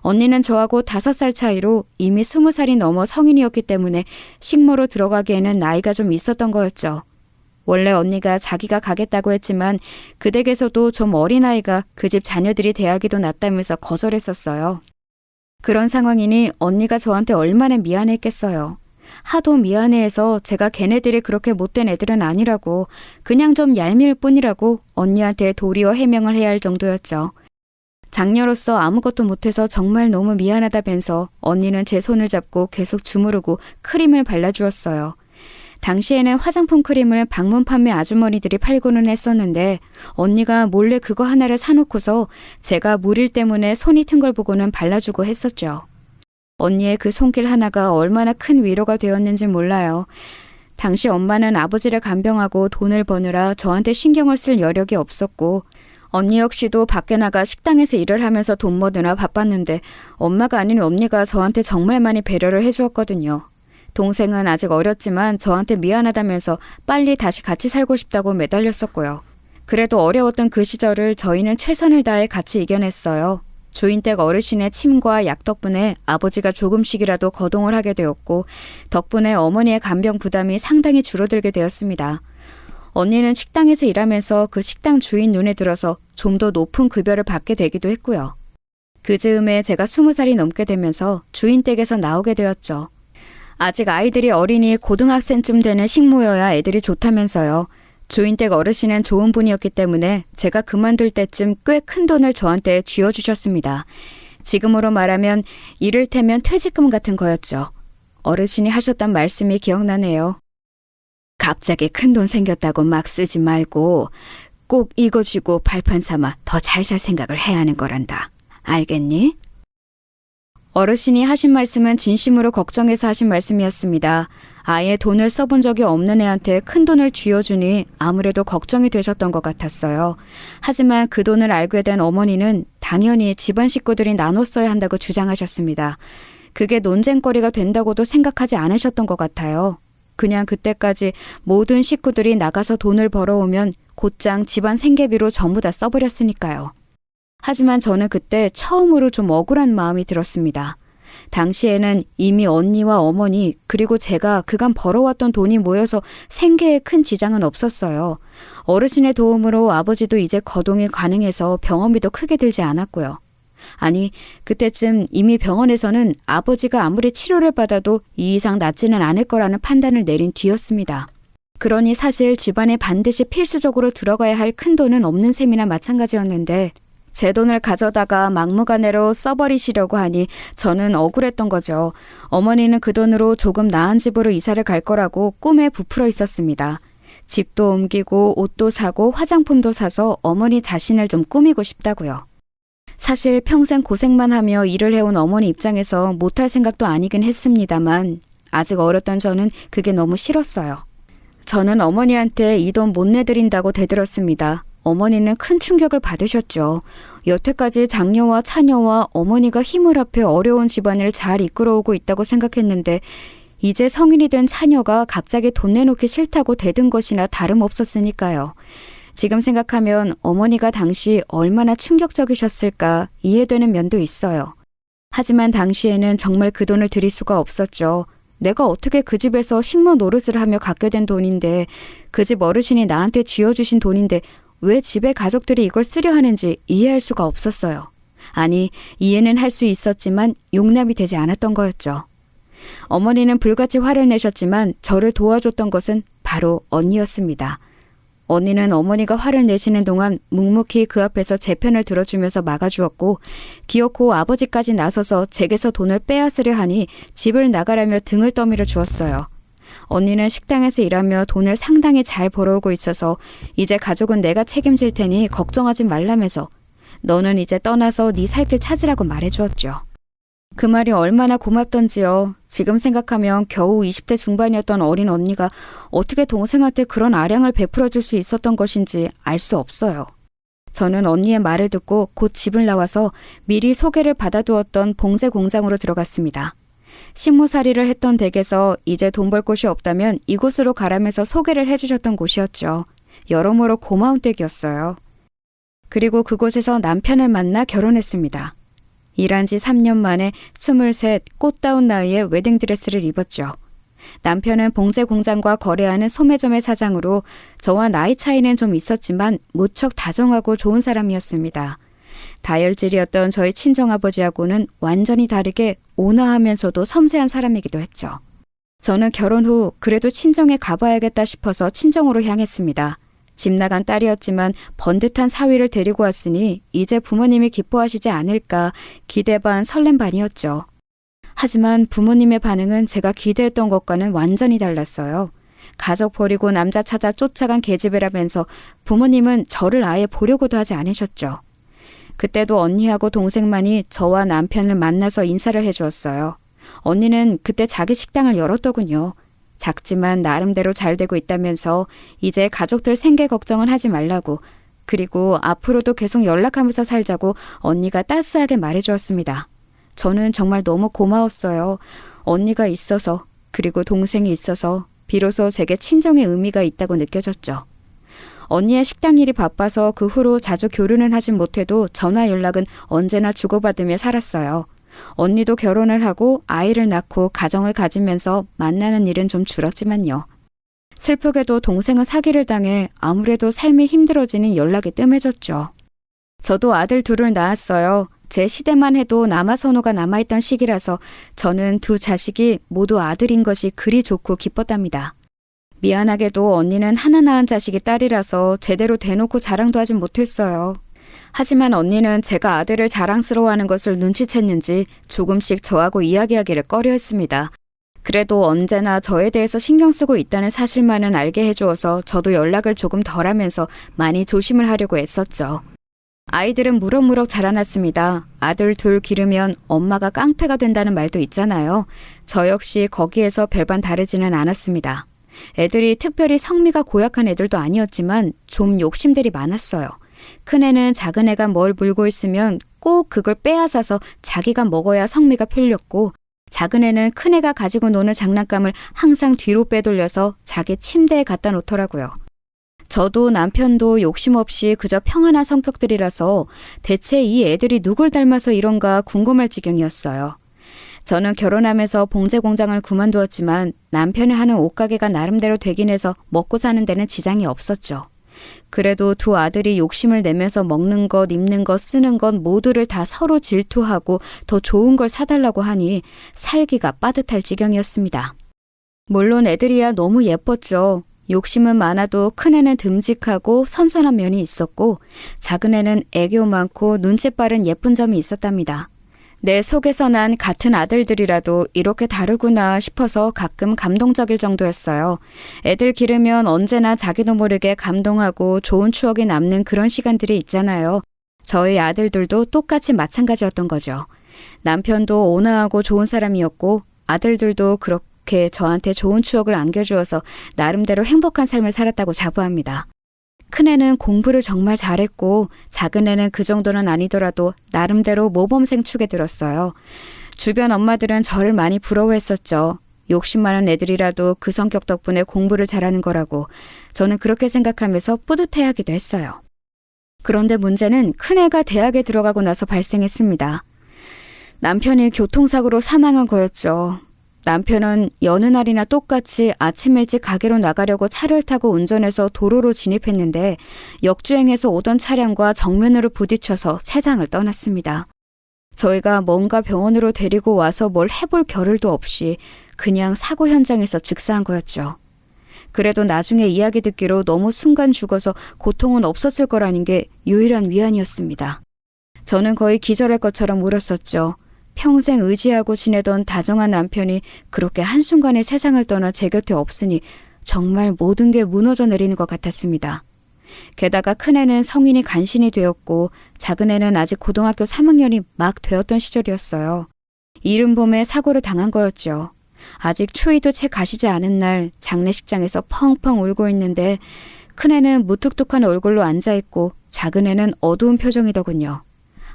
Speaker 2: 언니는 저하고 5살 차이로 이미 20살이 넘어 성인이었기 때문에 식모로 들어가기에는 나이가 좀 있었던 거였죠. 원래 언니가 자기가 가겠다고 했지만 그 댁에서도 좀 어린아이가 그 집 자녀들이 대하기도 낫다면서 거절했었어요. 그런 상황이니 언니가 저한테 얼마나 미안했겠어요. 하도 미안해해서 제가 걔네들이 그렇게 못된 애들은 아니라고 그냥 좀 얄미울 뿐이라고 언니한테 도리어 해명을 해야 할 정도였죠. 장녀로서 아무것도 못해서 정말 너무 미안하다면서 언니는 제 손을 잡고 계속 주무르고 크림을 발라주었어요. 당시에는 화장품 크림을 방문 판매 아주머니들이 팔고는 했었는데 언니가 몰래 그거 하나를 사놓고서 제가 물일 때문에 손이 튼 걸 보고는 발라주고 했었죠. 언니의 그 손길 하나가 얼마나 큰 위로가 되었는지 몰라요. 당시 엄마는 아버지를 간병하고 돈을 버느라 저한테 신경을 쓸 여력이 없었고 언니 역시도 밖에 나가 식당에서 일을 하면서 돈 버느라 바빴는데 엄마가 아닌 언니가 저한테 정말 많이 배려를 해주었거든요. 동생은 아직 어렸지만 저한테 미안하다면서 빨리 다시 같이 살고 싶다고 매달렸었고요. 그래도 어려웠던 그 시절을 저희는 최선을 다해 같이 이겨냈어요. 주인댁 어르신의 침과 약 덕분에 아버지가 조금씩이라도 거동을 하게 되었고 덕분에 어머니의 간병 부담이 상당히 줄어들게 되었습니다. 언니는 식당에서 일하면서 그 식당 주인 눈에 들어서 좀 더 높은 급여를 받게 되기도 했고요. 그 즈음에 제가 20살이 넘게 되면서 주인 댁에서 나오게 되었죠. 아직 아이들이 어린이 고등학생쯤 되는 식모여야 애들이 좋다면서요. 주인 댁 어르신은 좋은 분이었기 때문에 제가 그만둘 때쯤 꽤 큰 돈을 저한테 쥐어주셨습니다. 지금으로 말하면 이를테면 퇴직금 같은 거였죠. 어르신이 하셨던 말씀이 기억나네요. 갑자기 큰 돈 생겼다고 막 쓰지 말고 꼭 이거 쥐고 발판 삼아 더 잘 살 생각을 해야 하는 거란다. 알겠니? 어르신이 하신 말씀은 진심으로 걱정해서 하신 말씀이었습니다. 아예 돈을 써본 적이 없는 애한테 큰 돈을 쥐어주니 아무래도 걱정이 되셨던 것 같았어요. 하지만 그 돈을 알게 된 어머니는 당연히 집안 식구들이 나눠 써야 한다고 주장하셨습니다. 그게 논쟁거리가 된다고도 생각하지 않으셨던 것 같아요. 그냥 그때까지 모든 식구들이 나가서 돈을 벌어오면 곧장 집안 생계비로 전부 다 써버렸으니까요. 하지만 저는 그때 처음으로 좀 억울한 마음이 들었습니다. 당시에는 이미 언니와 어머니 그리고 제가 그간 벌어왔던 돈이 모여서 생계에 큰 지장은 없었어요. 어르신의 도움으로 아버지도 이제 거동이 가능해서 병원비도 크게 들지 않았고요. 아니, 그때쯤 이미 병원에서는 아버지가 아무리 치료를 받아도 이 이상 낫지는 않을 거라는 판단을 내린 뒤였습니다. 그러니 사실 집안에 반드시 필수적으로 들어가야 할 큰 돈은 없는 셈이나 마찬가지였는데 제 돈을 가져다가 막무가내로 써버리시려고 하니 저는 억울했던 거죠. 어머니는 그 돈으로 조금 나은 집으로 이사를 갈 거라고 꿈에 부풀어 있었습니다. 집도 옮기고 옷도 사고 화장품도 사서 어머니 자신을 좀 꾸미고 싶다고요. 사실 평생 고생만 하며 일을 해온 어머니 입장에서 못할 생각도 아니긴 했습니다만 아직 어렸던 저는 그게 너무 싫었어요. 저는 어머니한테 이 돈 못 내드린다고 대들었습니다. 어머니는 큰 충격을 받으셨죠. 여태까지 장녀와 차녀와 어머니가 힘을 합해 어려운 집안을 잘 이끌어오고 있다고 생각했는데 이제 성인이 된 차녀가 갑자기 돈 내놓기 싫다고 대든 것이나 다름없었으니까요. 지금 생각하면 어머니가 당시 얼마나 충격적이셨을까 이해되는 면도 있어요. 하지만 당시에는 정말 그 돈을 드릴 수가 없었죠. 내가 어떻게 그 집에서 식모 노릇을 하며 갖게 된 돈인데 그 집 어르신이 나한테 쥐어주신 돈인데 왜 집의 가족들이 이걸 쓰려 하는지 이해할 수가 없었어요. 아니, 이해는 할 수 있었지만 용납이 되지 않았던 거였죠. 어머니는 불같이 화를 내셨지만 저를 도와줬던 것은 바로 언니였습니다. 언니는 어머니가 화를 내시는 동안 묵묵히 그 앞에서 제 편을 들어주면서 막아주었고 기어코 아버지까지 나서서 제게서 돈을 빼앗으려 하니 집을 나가라며 등을 떠밀어 주었어요. 언니는 식당에서 일하며 돈을 상당히 잘 벌어오고 있어서 이제 가족은 내가 책임질 테니 걱정하지 말라면서 너는 이제 떠나서 네 살 길 찾으라고 말해주었죠. 그 말이 얼마나 고맙던지요. 지금 생각하면 겨우 20대 중반이었던 어린 언니가 어떻게 동생한테 그런 아량을 베풀어 줄 수 있었던 것인지 알 수 없어요. 저는 언니의 말을 듣고 곧 집을 나와서 미리 소개를 받아두었던 봉제 공장으로 들어갔습니다. 식모살이를 했던 댁에서 이제 돈 벌 곳이 없다면 이곳으로 가라면서 소개를 해주셨던 곳이었죠. 여러모로 고마운 댁이었어요. 그리고 그곳에서 남편을 만나 결혼했습니다. 일한 지 3년 만에 23 꽃다운 나이에 웨딩드레스를 입었죠. 남편은 봉제 공장과 거래하는 소매점의 사장으로 저와 나이 차이는 좀 있었지만 무척 다정하고 좋은 사람이었습니다. 다혈질이었던 저희 친정아버지하고는 완전히 다르게 온화하면서도 섬세한 사람이기도 했죠. 저는 결혼 후 그래도 친정에 가봐야겠다 싶어서 친정으로 향했습니다. 집 나간 딸이었지만 번듯한 사위를 데리고 왔으니 이제 부모님이 기뻐하시지 않을까 기대 반 설렘 반이었죠. 하지만 부모님의 반응은 제가 기대했던 것과는 완전히 달랐어요. 가족 버리고 남자 찾아 쫓아간 계집애라면서 부모님은 저를 아예 보려고도 하지 않으셨죠. 그때도 언니하고 동생만이 저와 남편을 만나서 인사를 해주었어요. 언니는 그때 자기 식당을 열었더군요. 작지만 나름대로 잘 되고 있다면서 이제 가족들 생계 걱정은 하지 말라고 그리고 앞으로도 계속 연락하면서 살자고 언니가 따스하게 말해주었습니다. 저는 정말 너무 고마웠어요. 언니가 있어서 그리고 동생이 있어서 비로소 제게 친정의 의미가 있다고 느껴졌죠. 언니의 식당 일이 바빠서 그 후로 자주 교류는 하진 못해도 전화 연락은 언제나 주고받으며 살았어요. 언니도 결혼을 하고 아이를 낳고 가정을 가지면서 만나는 일은 좀 줄었지만요. 슬프게도 동생은 사기를 당해 아무래도 삶이 힘들어지니 연락이 뜸해졌죠. 저도 아들 둘을 낳았어요. 제 시대만 해도 남아선호가 남아있던 시기라서 저는 두 자식이 모두 아들인 것이 그리 좋고 기뻤답니다. 미안하게도 언니는 하나 낳은 자식이 딸이라서 제대로 대놓고 자랑도 하진 못했어요. 하지만 언니는 제가 아들을 자랑스러워하는 것을 눈치챘는지 조금씩 저하고 이야기하기를 꺼려했습니다. 그래도 언제나 저에 대해서 신경 쓰고 있다는 사실만은 알게 해주어서 저도 연락을 조금 덜 하면서 많이 조심을 하려고 애썼죠. 아이들은 무럭무럭 자라났습니다. 아들 둘 기르면 엄마가 깡패가 된다는 말도 있잖아요. 저 역시 거기에서 별반 다르지는 않았습니다. 애들이 특별히 성미가 고약한 애들도 아니었지만 좀 욕심들이 많았어요. 큰애는 작은애가 뭘 물고 있으면 꼭 그걸 빼앗아서 자기가 먹어야 성미가 풀렸고, 작은애는 큰애가 가지고 노는 장난감을 항상 뒤로 빼돌려서 자기 침대에 갖다 놓더라고요. 저도 남편도 욕심 없이 그저 평안한 성격들이라서 대체 이 애들이 누굴 닮아서 이런가 궁금할 지경이었어요. 저는 결혼하면서 봉제 공장을 그만두었지만 남편이 하는 옷가게가 나름대로 되긴 해서 먹고 사는 데는 지장이 없었죠. 그래도 두 아들이 욕심을 내면서 먹는 것, 입는 것, 쓰는 것 모두를 다 서로 질투하고 더 좋은 걸 사달라고 하니 살기가 빠듯할 지경이었습니다. 물론 애들이야 너무 예뻤죠. 욕심은 많아도 큰애는 듬직하고 선선한 면이 있었고, 작은애는 애교 많고 눈치 빠른 예쁜 점이 있었답니다. 내 속에서 난 같은 아들들이라도 이렇게 다르구나 싶어서 가끔 감동적일 정도였어요. 애들 기르면 언제나 자기도 모르게 감동하고 좋은 추억이 남는 그런 시간들이 있잖아요. 저희 아들들도 똑같이 마찬가지였던 거죠. 남편도 온화하고 좋은 사람이었고 아들들도 그렇게 저한테 좋은 추억을 안겨주어서 나름대로 행복한 삶을 살았다고 자부합니다. 큰애는 공부를 정말 잘했고 작은애는 그 정도는 아니더라도 나름대로 모범생 축에 들었어요. 주변 엄마들은 저를 많이 부러워했었죠. 욕심 많은 애들이라도 그 성격 덕분에 공부를 잘하는 거라고 저는 그렇게 생각하면서 뿌듯해하기도 했어요. 그런데 문제는 큰애가 대학에 들어가고 나서 발생했습니다. 남편이 교통사고로 사망한 거였죠. 남편은 여느 날이나 똑같이 아침 일찍 가게로 나가려고 차를 타고 운전해서 도로로 진입했는데 역주행해서 오던 차량과 정면으로 부딪혀서 세상을 떠났습니다. 저희가 뭔가 병원으로 데리고 와서 뭘 해볼 겨를도 없이 그냥 사고 현장에서 즉사한 거였죠. 그래도 나중에 이야기 듣기로 너무 순간 죽어서 고통은 없었을 거라는 게 유일한 위안이었습니다. 저는 거의 기절할 것처럼 울었었죠. 평생 의지하고 지내던 다정한 남편이 그렇게 한순간에 세상을 떠나 제 곁에 없으니 정말 모든 게 무너져 내리는 것 같았습니다. 게다가 큰애는 성인이 간신히 되었고 작은애는 아직 고등학교 3학년이 막 되었던 시절이었어요. 이른 봄에 사고를 당한 거였죠. 아직 추위도 채 가시지 않은 날 장례식장에서 펑펑 울고 있는데 큰애는 무뚝뚝한 얼굴로 앉아있고 작은애는 어두운 표정이더군요.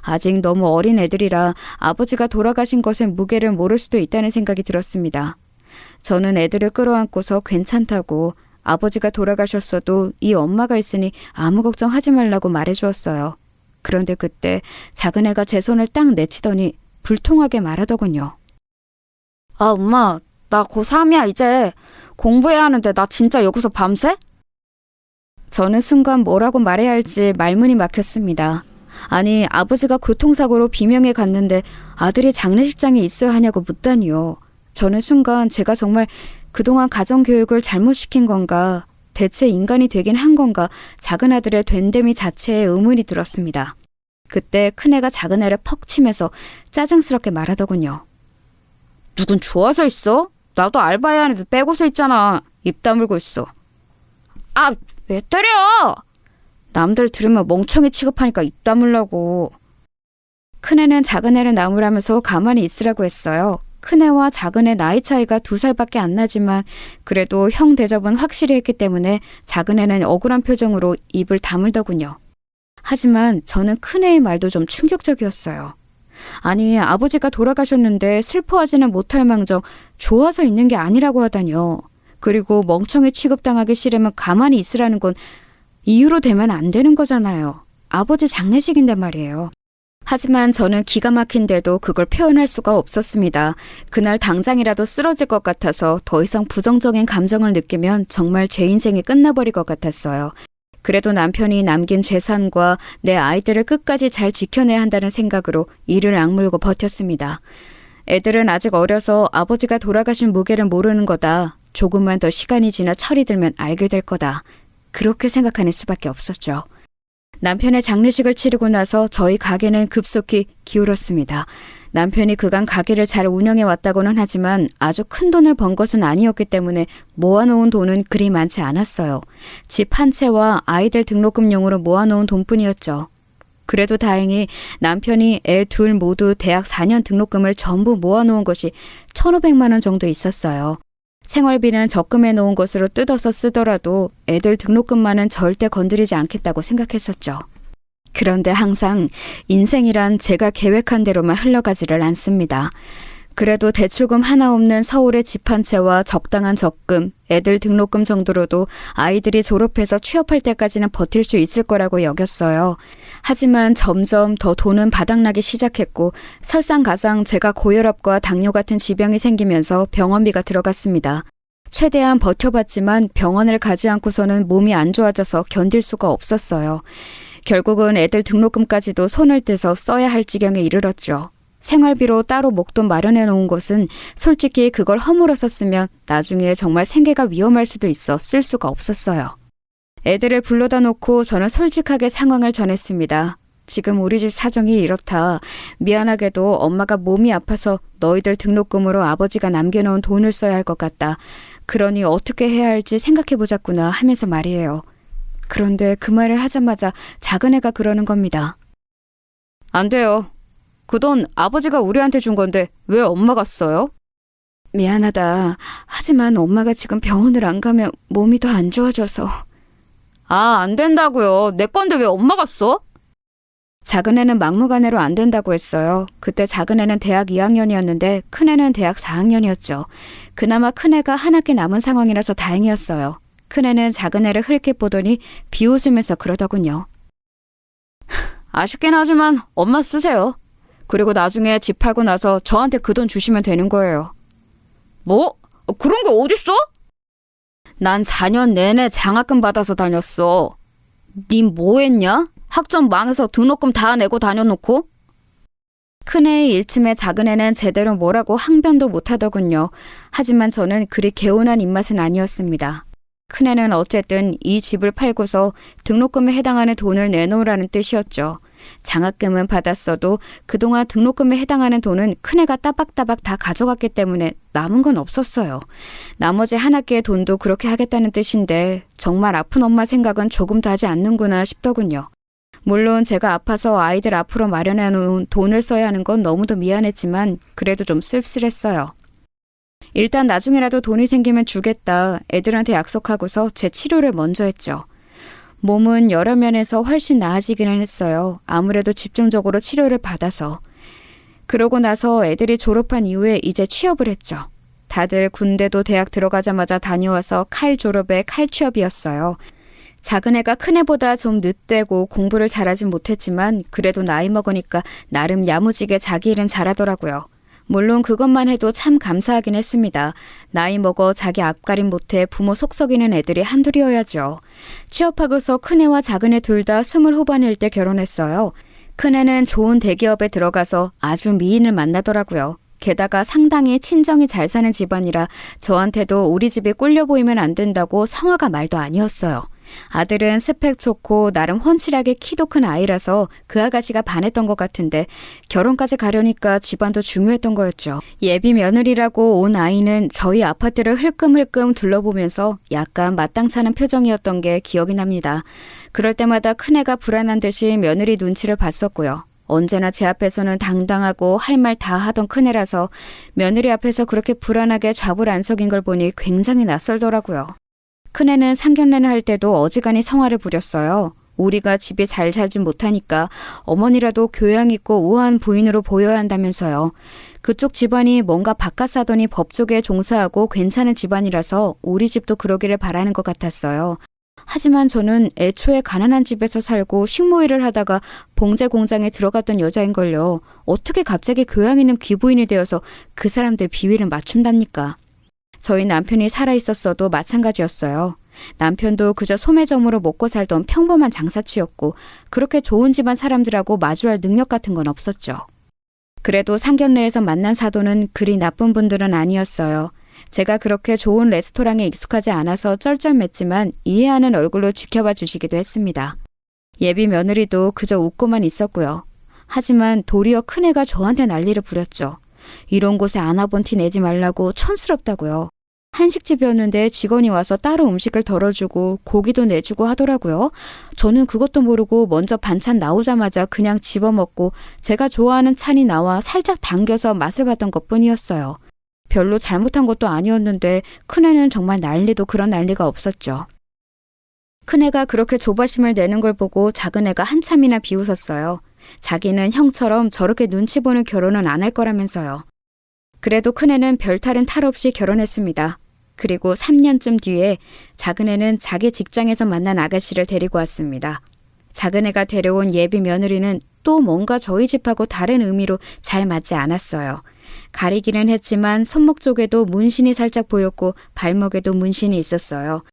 Speaker 2: 아직 너무 어린 애들이라 아버지가 돌아가신 것의 무게를 모를 수도 있다는 생각이 들었습니다. 저는 애들을 끌어안고서 괜찮다고 아버지가 돌아가셨어도 이 엄마가 있으니 아무 걱정하지 말라고 말해주었어요. 그런데 그때 작은애가 제 손을 딱 내치더니 불통하게 말하더군요. 아, 엄마, 나 고3이야 이제. 공부해야 하는데 나 진짜 여기서 밤새? 저는 순간 뭐라고 말해야 할지 말문이 막혔습니다. 아니, 아버지가 교통사고로 비명에 갔는데 아들이 장례식장에 있어야 하냐고 묻다니요. 저는 순간 제가 정말 그동안 가정교육을 잘못 시킨 건가, 대체 인간이 되긴 한 건가, 작은 아들의 된됨이 자체에 의문이 들었습니다. 그때 큰애가 작은애를 퍽 치면서 짜증스럽게 말하더군요. 누군 좋아서 있어? 나도 알바해야 하는데 빼고서 있잖아. 입 다물고 있어. 아, 왜 때려? 남들 들으면 멍청이 취급하니까 입 다물라고. 큰애는 작은애를 나무라면서 가만히 있으라고 했어요. 큰애와 작은애 나이 차이가 2살밖에 안 나지만 그래도 형 대접은 확실히 했기 때문에 작은애는 억울한 표정으로 입을 다물더군요. 하지만 저는 큰애의 말도 좀 충격적이었어요. 아니, 아버지가 돌아가셨는데 슬퍼하지는 못할 망정 좋아서 있는 게 아니라고 하다니요. 그리고 멍청이 취급당하기 싫으면 가만히 있으라는 건 이유로 되면 안 되는 거잖아요. 아버지 장례식인데 말이에요. 하지만 저는 기가 막힌데도 그걸 표현할 수가 없었습니다. 그날 당장이라도 쓰러질 것 같아서 더 이상 부정적인 감정을 느끼면 정말 제 인생이 끝나버릴 것 같았어요. 그래도 남편이 남긴 재산과 내 아이들을 끝까지 잘 지켜내야 한다는 생각으로 이를 악물고 버텼습니다. 애들은 아직 어려서 아버지가 돌아가신 무게를 모르는 거다. 조금만 더 시간이 지나 철이 들면 알게 될 거다. 그렇게 생각하는 수밖에 없었죠. 남편의 장례식을 치르고 나서 저희 가게는 급속히 기울었습니다. 남편이 그간 가게를 잘 운영해 왔다고는 하지만 아주 큰 돈을 번 것은 아니었기 때문에 모아놓은 돈은 그리 많지 않았어요. 집 한 채와 아이들 등록금용으로 모아놓은 돈뿐이었죠. 그래도 다행히 남편이 애 둘 모두 대학 4년 등록금을 전부 모아놓은 것이 1,500만 원 정도 있었어요. 생활비는 적금해 놓은 것으로 뜯어서 쓰더라도 애들 등록금만은 절대 건드리지 않겠다고 생각했었죠. 그런데 항상 인생이란 제가 계획한 대로만 흘러가지를 않습니다. 그래도 대출금 하나 없는 서울의 집 한 채와 적당한 적금, 애들 등록금 정도로도 아이들이 졸업해서 취업할 때까지는 버틸 수 있을 거라고 여겼어요. 하지만 점점 더 돈은 바닥나기 시작했고 설상가상 제가 고혈압과 당뇨 같은 지병이 생기면서 병원비가 들어갔습니다. 최대한 버텨봤지만 병원을 가지 않고서는 몸이 안 좋아져서 견딜 수가 없었어요. 결국은 애들 등록금까지도 손을 떼서 써야 할 지경에 이르렀죠. 생활비로 따로 목돈 마련해 놓은 것은 솔직히 그걸 허물어서 쓰면 나중에 정말 생계가 위험할 수도 있어 쓸 수가 없었어요. 애들을 불러다 놓고 저는 솔직하게 상황을 전했습니다. 지금 우리 집 사정이 이렇다. 미안하게도 엄마가 몸이 아파서 너희들 등록금으로 아버지가 남겨놓은 돈을 써야 할 것 같다. 그러니 어떻게 해야 할지 생각해보자꾸나 하면서 말이에요. 그런데 그 말을 하자마자 작은 애가 그러는 겁니다. 안 돼요. 그 돈 아버지가 우리한테 준 건데 왜 엄마가 써요? 미안하다. 하지만 엄마가 지금 병원을 안 가면 몸이 더 안 좋아져서. 아, 안 된다고요. 내 건데 왜 엄마가 써? 작은 애는 막무가내로 안 된다고 했어요. 그때 작은 애는 대학 2학년이었는데 큰 애는 대학 4학년이었죠. 그나마 큰 애가 한 학기 남은 상황이라서 다행이었어요. 큰 애는 작은 애를 흘낏 보더니 비웃으면서 그러더군요. 아쉽긴 하지만 엄마 쓰세요. 그리고 나중에 집 팔고 나서 저한테 그 돈 주시면 되는 거예요. 뭐? 그런 게 어딨어? 난 4년 내내 장학금 받아서 다녔어. 님 뭐 했냐? 학점 망해서 등록금 다 내고 다녀놓고? 큰애의 일침에 작은애는 제대로 뭐라고 항변도 못하더군요. 하지만 저는 그리 개운한 입맛은 아니었습니다. 큰애는 어쨌든 이 집을 팔고서 등록금에 해당하는 돈을 내놓으라는 뜻이었죠. 장학금은 받았어도 그동안 등록금에 해당하는 돈은 큰애가 따박따박 다 가져갔기 때문에 남은 건 없었어요. 나머지 한 학기의 돈도 그렇게 하겠다는 뜻인데 정말 아픈 엄마 생각은 조금도 하지 않는구나 싶더군요. 물론 제가 아파서 아이들 앞으로 마련해 놓은 돈을 써야 하는 건 너무도 미안했지만 그래도 좀 씁쓸했어요. 일단 나중에라도 돈이 생기면 주겠다. 애들한테 약속하고서 제 치료를 먼저 했죠. 몸은 여러 면에서 훨씬 나아지기는 했어요. 아무래도 집중적으로 치료를 받아서. 그러고 나서 애들이 졸업한 이후에 이제 취업을 했죠. 다들 군대도 대학 들어가자마자 다녀와서 칼 졸업에 칼 취업이었어요. 작은 애가 큰 애보다 좀 늦되고 공부를 잘하진 못했지만 그래도 나이 먹으니까 나름 야무지게 자기 일은 잘하더라고요. 물론 그것만 해도 참 감사하긴 했습니다. 나이 먹어 자기 앞가림 못해 부모 속 썩이는 애들이 한둘이어야죠. 취업하고서 큰애와 작은애 둘 다 20 후반일 때 결혼했어요. 큰애는 좋은 대기업에 들어가서 아주 미인을 만나더라고요. 게다가 상당히 친정이 잘 사는 집안이라 저한테도 우리 집이 꿀려 보이면 안 된다고 성화가 말도 아니었어요. 아들은 스펙 좋고 나름 훤칠하게 키도 큰 아이라서 그 아가씨가 반했던 것 같은데 결혼까지 가려니까 집안도 중요했던 거였죠. 예비 며느리라고 온 아이는 저희 아파트를 흘끔흘끔 둘러보면서 약간 마땅찮은 표정이었던 게 기억이 납니다. 그럴 때마다 큰애가 불안한 듯이 며느리 눈치를 봤었고요. 언제나 제 앞에서는 당당하고 할 말 다 하던 큰애라서 며느리 앞에서 그렇게 불안하게 좌불안석인 걸 보니 굉장히 낯설더라고요. 큰애는 상견례를 할 때도 어지간히 성화를 부렸어요. 우리가 집에 잘 살진 못하니까 어머니라도 교양 있고 우아한 부인으로 보여야 한다면서요. 그쪽 집안이 뭔가 바깥 사더니 법 쪽에 종사하고 괜찮은 집안이라서 우리 집도 그러기를 바라는 것 같았어요. 하지만 저는 애초에 가난한 집에서 살고 식모일을 하다가 봉제 공장에 들어갔던 여자인걸요. 어떻게 갑자기 교양 있는 귀부인이 되어서 그 사람들 비위를 맞춘답니까? 저희 남편이 살아있었어도 마찬가지였어요. 남편도 그저 소매점으로 먹고 살던 평범한 장사치였고 그렇게 좋은 집안 사람들하고 마주할 능력 같은 건 없었죠. 그래도 상견례에서 만난 사도는 그리 나쁜 분들은 아니었어요. 제가 그렇게 좋은 레스토랑에 익숙하지 않아서 쩔쩔맸지만 이해하는 얼굴로 지켜봐 주시기도 했습니다. 예비 며느리도 그저 웃고만 있었고요. 하지만 도리어 큰애가 저한테 난리를 부렸죠. 이런 곳에 안 와본 티 내지 말라고 촌스럽다고요. 한식집이었는데 직원이 와서 따로 음식을 덜어주고 고기도 내주고 하더라고요. 저는 그것도 모르고 먼저 반찬 나오자마자 그냥 집어먹고 제가 좋아하는 찬이 나와 살짝 당겨서 맛을 봤던 것뿐이었어요. 별로 잘못한 것도 아니었는데 큰애는 정말 난리도 그런 난리가 없었죠. 큰애가 그렇게 조바심을 내는 걸 보고 작은애가 한참이나 비웃었어요. 자기는 형처럼 저렇게 눈치 보는 결혼은 안 할 거라면서요. 그래도 큰애는 별탈은 탈 없이 결혼했습니다. 그리고 3년쯤 뒤에 작은애는 자기 직장에서 만난 아가씨를 데리고 왔습니다. 작은애가 데려온 예비 며느리는 또 뭔가 저희 집하고 다른 의미로 잘 맞지 않았어요. 가리기는 했지만 손목 쪽에도 문신이 살짝 보였고 발목에도 문신이 있었어요.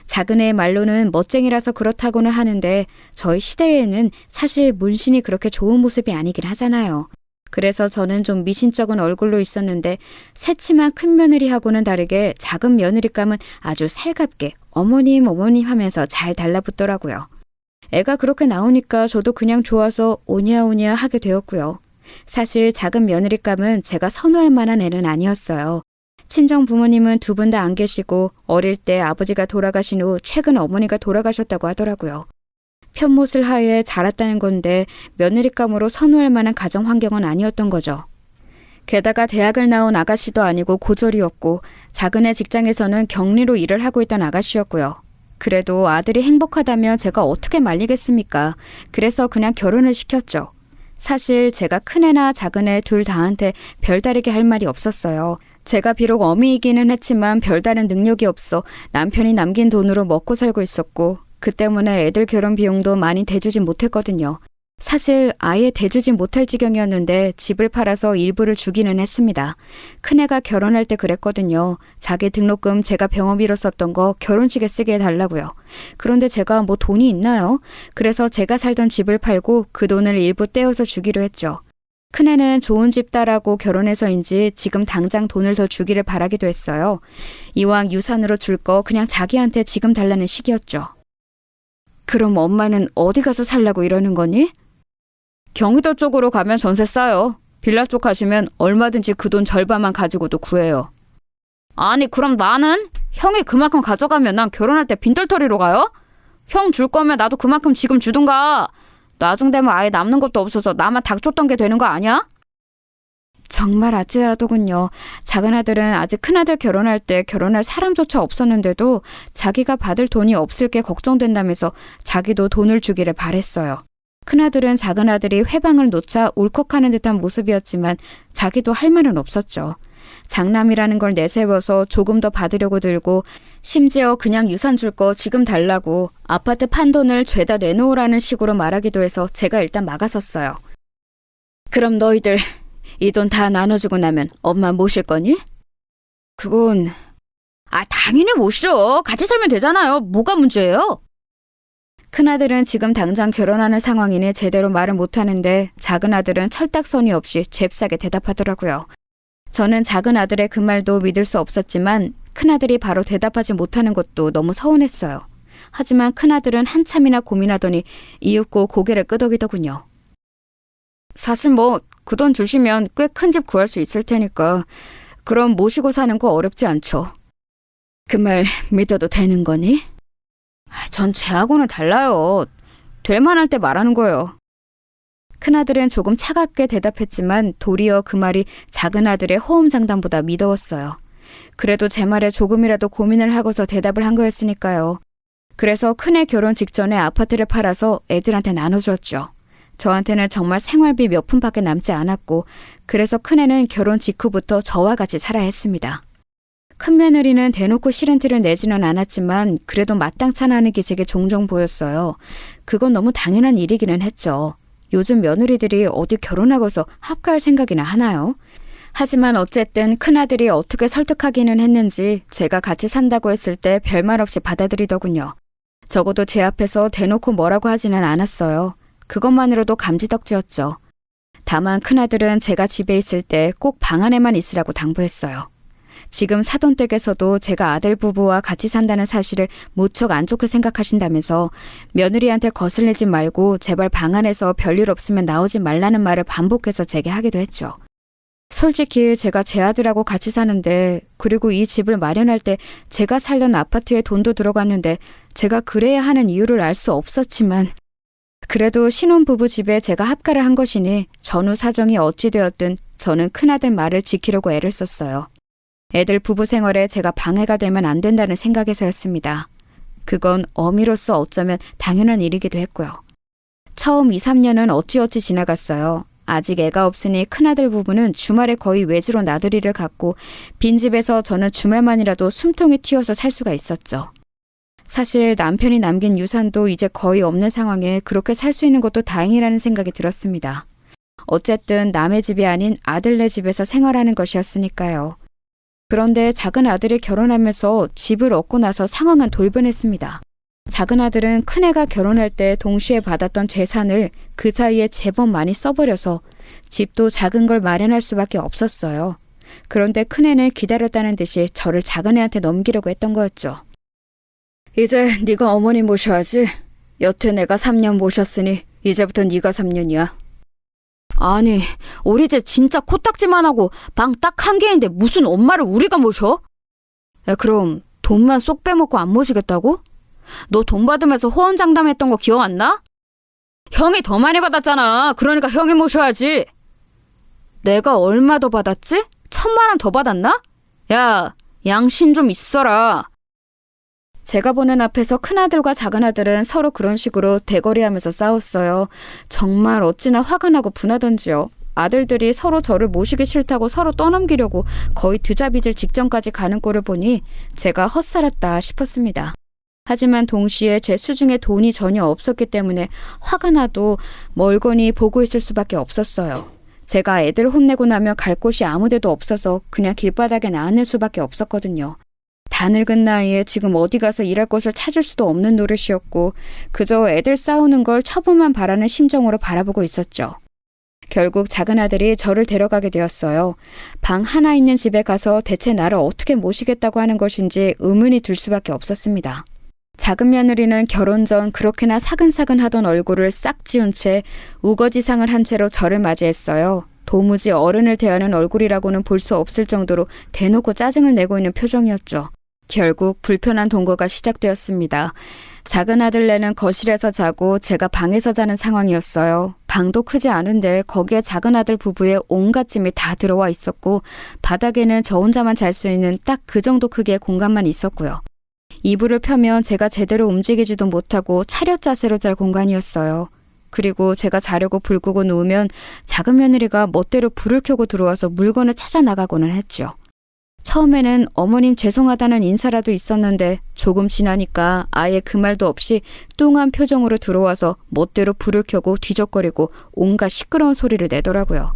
Speaker 2: 작은애의 말로는 멋쟁이라서 그렇다고는 하는데 저희 시대에는 사실 문신이 그렇게 좋은 모습이 아니긴 하잖아요. 그래서 저는 좀 미신쩍은 얼굴로 있었는데 새치만 큰 며느리하고는 다르게 작은 며느리감은 아주 살갑게 어머님 하면서 잘 달라붙더라고요. 애가 그렇게 나오니까 저도 그냥 좋아서 오냐오냐 하게 되었고요. 사실 작은 며느리감은 제가 선호할 만한 애는 아니었어요. 친정 부모님은 두 분 다 안 계시고 어릴 때 아버지가 돌아가신 후 최근 어머니가 돌아가셨다고 하더라고요. 편못을 하에 자랐다는 건데 며느리감으로 선호할 만한 가정 환경은 아니었던 거죠. 게다가 대학을 나온 아가씨도 아니고 고졸이었고 작은애 직장에서는 격리로 일을 하고 있던 아가씨였고요. 그래도 아들이 행복하다면 제가 어떻게 말리겠습니까? 그래서 그냥 결혼을 시켰죠. 사실 제가 큰애나 작은애 둘 다한테 별다르게 할 말이 없었어요. 제가 비록 어미이기는 했지만 별다른 능력이 없어 남편이 남긴 돈으로 먹고 살고 있었고 그 때문에 애들 결혼 비용도 많이 대주진 못했거든요. 사실 아예 대주진 못할 지경이었는데 집을 팔아서 일부를 주기는 했습니다. 큰애가 결혼할 때 그랬거든요. 자기 등록금 제가 병원비로 썼던 거 결혼식에 쓰게 해달라고요. 그런데 제가 뭐 돈이 있나요? 그래서 제가 살던 집을 팔고 그 돈을 일부 떼어서 주기로 했죠. 큰애는 좋은 집 딸하고 결혼해서인지 지금 당장 돈을 더 주기를 바라기도 했어요. 이왕 유산으로 줄 거 그냥 자기한테 지금 달라는 시기였죠. 그럼 엄마는 어디 가서 살라고 이러는 거니? 경기도 쪽으로 가면 전세 싸요. 빌라 쪽 가시면 얼마든지 그 돈 절반만 가지고도 구해요. 아니 그럼 나는? 형이 그만큼 가져가면 난 결혼할 때 빈털터리로 가요? 형 줄 거면 나도 그만큼 지금 주든가. 나중 되면 아예 남는 것도 없어서 나만 닭 줬던 게 되는 거 아니야? 정말 아찔하더군요. 작은 아들은 아직 큰아들 결혼할 때 결혼할 사람조차 없었는데도 자기가 받을 돈이 없을 게 걱정된다면서 자기도 돈을 주기를 바랬어요. 큰아들은 작은 아들이 회방을 놓자 울컥하는 듯한 모습이었지만 자기도 할 말은 없었죠. 장남이라는 걸 내세워서 조금 더 받으려고 들고 심지어 그냥 유산 줄 거 지금 달라고 아파트 판 돈을 죄다 내놓으라는 식으로 말하기도 해서 제가 일단 막아섰어요. 그럼 너희들 이 돈 다 나눠주고 나면 엄마 모실 거니? 그건... 당연히 모시죠. 같이 살면 되잖아요. 뭐가 문제예요? 큰아들은 지금 당장 결혼하는 상황이니 제대로 말을 못하는데 작은 아들은 철딱서니 없이 잽싸게 대답하더라고요. 저는 작은 아들의 그 말도 믿을 수 없었지만 큰아들이 바로 대답하지 못하는 것도 너무 서운했어요. 하지만 큰아들은 한참이나 고민하더니 이윽고 고개를 끄덕이더군요. 사실 뭐 그 돈 주시면 꽤 큰 집 구할 수 있을 테니까 그럼 모시고 사는 거 어렵지 않죠. 그 말 믿어도 되는 거니? 전 쟤하고는 달라요. 될 만할 때 말하는 거예요. 큰아들은 조금 차갑게 대답했지만 도리어 그 말이 작은 아들의 호언장담보다 미더웠어요. 그래도 제 말에 조금이라도 고민을 하고서 대답을 한 거였으니까요. 그래서 큰애 결혼 직전에 아파트를 팔아서 애들한테 나눠주었죠. 저한테는 정말 생활비 몇 푼밖에 남지 않았고 그래서 큰애는 결혼 직후부터 저와 같이 살아야 했습니다. 큰며느리는 대놓고 싫은 티를 내지는 않았지만 그래도 마땅찮아하는 기색이 종종 보였어요. 그건 너무 당연한 일이기는 했죠. 요즘 며느리들이 어디 결혼하고서 합가할 생각이나 하나요? 하지만 어쨌든 큰아들이 어떻게 설득하기는 했는지 제가 같이 산다고 했을 때 별말 없이 받아들이더군요. 적어도 제 앞에서 대놓고 뭐라고 하지는 않았어요. 그것만으로도 감지덕지였죠. 다만 큰아들은 제가 집에 있을 때 꼭 방 안에만 있으라고 당부했어요. 지금 사돈 댁에서도 제가 아들 부부와 같이 산다는 사실을 무척 안 좋게 생각하신다면서 며느리한테 거슬리지 말고 제발 방 안에서 별일 없으면 나오지 말라는 말을 반복해서 제게 하기도 했죠. 솔직히 제가 제 아들하고 같이 사는데, 그리고 이 집을 마련할 때 제가 살던 아파트에 돈도 들어갔는데 제가 그래야 하는 이유를 알 수 없었지만, 그래도 신혼부부 집에 제가 합가를 한 것이니 전후 사정이 어찌 되었든 저는 큰아들 말을 지키려고 애를 썼어요. 애들 부부 생활에 제가 방해가 되면 안 된다는 생각에서였습니다. 그건 어미로서 어쩌면 당연한 일이기도 했고요. 처음 2, 3년은 어찌어찌 지나갔어요. 아직 애가 없으니 큰아들 부부는 주말에 거의 외지로 나들이를 갔고 빈집에서 저는 주말만이라도 숨통이 튀어서 살 수가 있었죠. 사실 남편이 남긴 유산도 이제 거의 없는 상황에 그렇게 살 수 있는 것도 다행이라는 생각이 들었습니다. 어쨌든 남의 집이 아닌 아들네 집에서 생활하는 것이었으니까요. 그런데 작은 아들이 결혼하면서 집을 얻고 나서 상황은 돌변했습니다. 작은 아들은 큰애가 결혼할 때 동시에 받았던 재산을 그 사이에 제법 많이 써버려서 집도 작은 걸 마련할 수밖에 없었어요. 그런데 큰애는 기다렸다는 듯이 저를 작은애한테 넘기려고 했던 거였죠. 이제 네가 어머니 모셔야지. 여태 내가 3년 모셨으니 이제부터 네가 3년이야. 아니, 우리 집 진짜 코딱지만 하고 방 딱 한 개인데 무슨 엄마를 우리가 모셔? 야, 그럼 돈만 쏙 빼먹고 안 모시겠다고? 너 돈 받으면서 호언장담했던 거 기억 안 나? 형이 더 많이 받았잖아. 그러니까 형이 모셔야지. 내가 얼마 더 받았지? 1,000만 원 더 받았나? 야, 양심 좀 있어라. 제가 보는 앞에서 큰아들과 작은아들은 서로 그런 식으로 대거리하면서 싸웠어요. 정말 어찌나 화가 나고 분하던지요. 아들들이 서로 저를 모시기 싫다고 서로 떠넘기려고 거의 드자빚을 직전까지 가는 꼴을 보니 제가 헛살았다 싶었습니다. 하지만 동시에 제 수중에 돈이 전혀 없었기 때문에 화가 나도 멀거니 보고 있을 수밖에 없었어요. 제가 애들 혼내고 나면 갈 곳이 아무 데도 없어서 그냥 길바닥에 나앉을 수밖에 없었거든요. 다 늙은 나이에 지금 어디 가서 일할 곳을 찾을 수도 없는 노릇이었고 그저 애들 싸우는 걸 처분만 바라는 심정으로 바라보고 있었죠. 결국 작은 아들이 저를 데려가게 되었어요. 방 하나 있는 집에 가서 대체 나를 어떻게 모시겠다고 하는 것인지 의문이 들 수밖에 없었습니다. 작은 며느리는 결혼 전 그렇게나 사근사근 하던 얼굴을 싹 지운 채 우거지상을 한 채로 저를 맞이했어요. 도무지 어른을 대하는 얼굴이라고는 볼 수 없을 정도로 대놓고 짜증을 내고 있는 표정이었죠. 결국 불편한 동거가 시작되었습니다. 작은 아들네는 거실에서 자고 제가 방에서 자는 상황이었어요. 방도 크지 않은데 거기에 작은 아들 부부의 온갖 짐이 다 들어와 있었고 바닥에는 저 혼자만 잘 수 있는 딱 그 정도 크기의 공간만 있었고요. 이불을 펴면 제가 제대로 움직이지도 못하고 차렷 자세로 잘 공간이었어요. 그리고 제가 자려고 불 끄고 누우면 작은 며느리가 멋대로 불을 켜고 들어와서 물건을 찾아 나가고는 했죠. 처음에는 어머님 죄송하다는 인사라도 있었는데 조금 지나니까 아예 그 말도 없이 뚱한 표정으로 들어와서 멋대로 불을 켜고 뒤적거리고 온갖 시끄러운 소리를 내더라고요.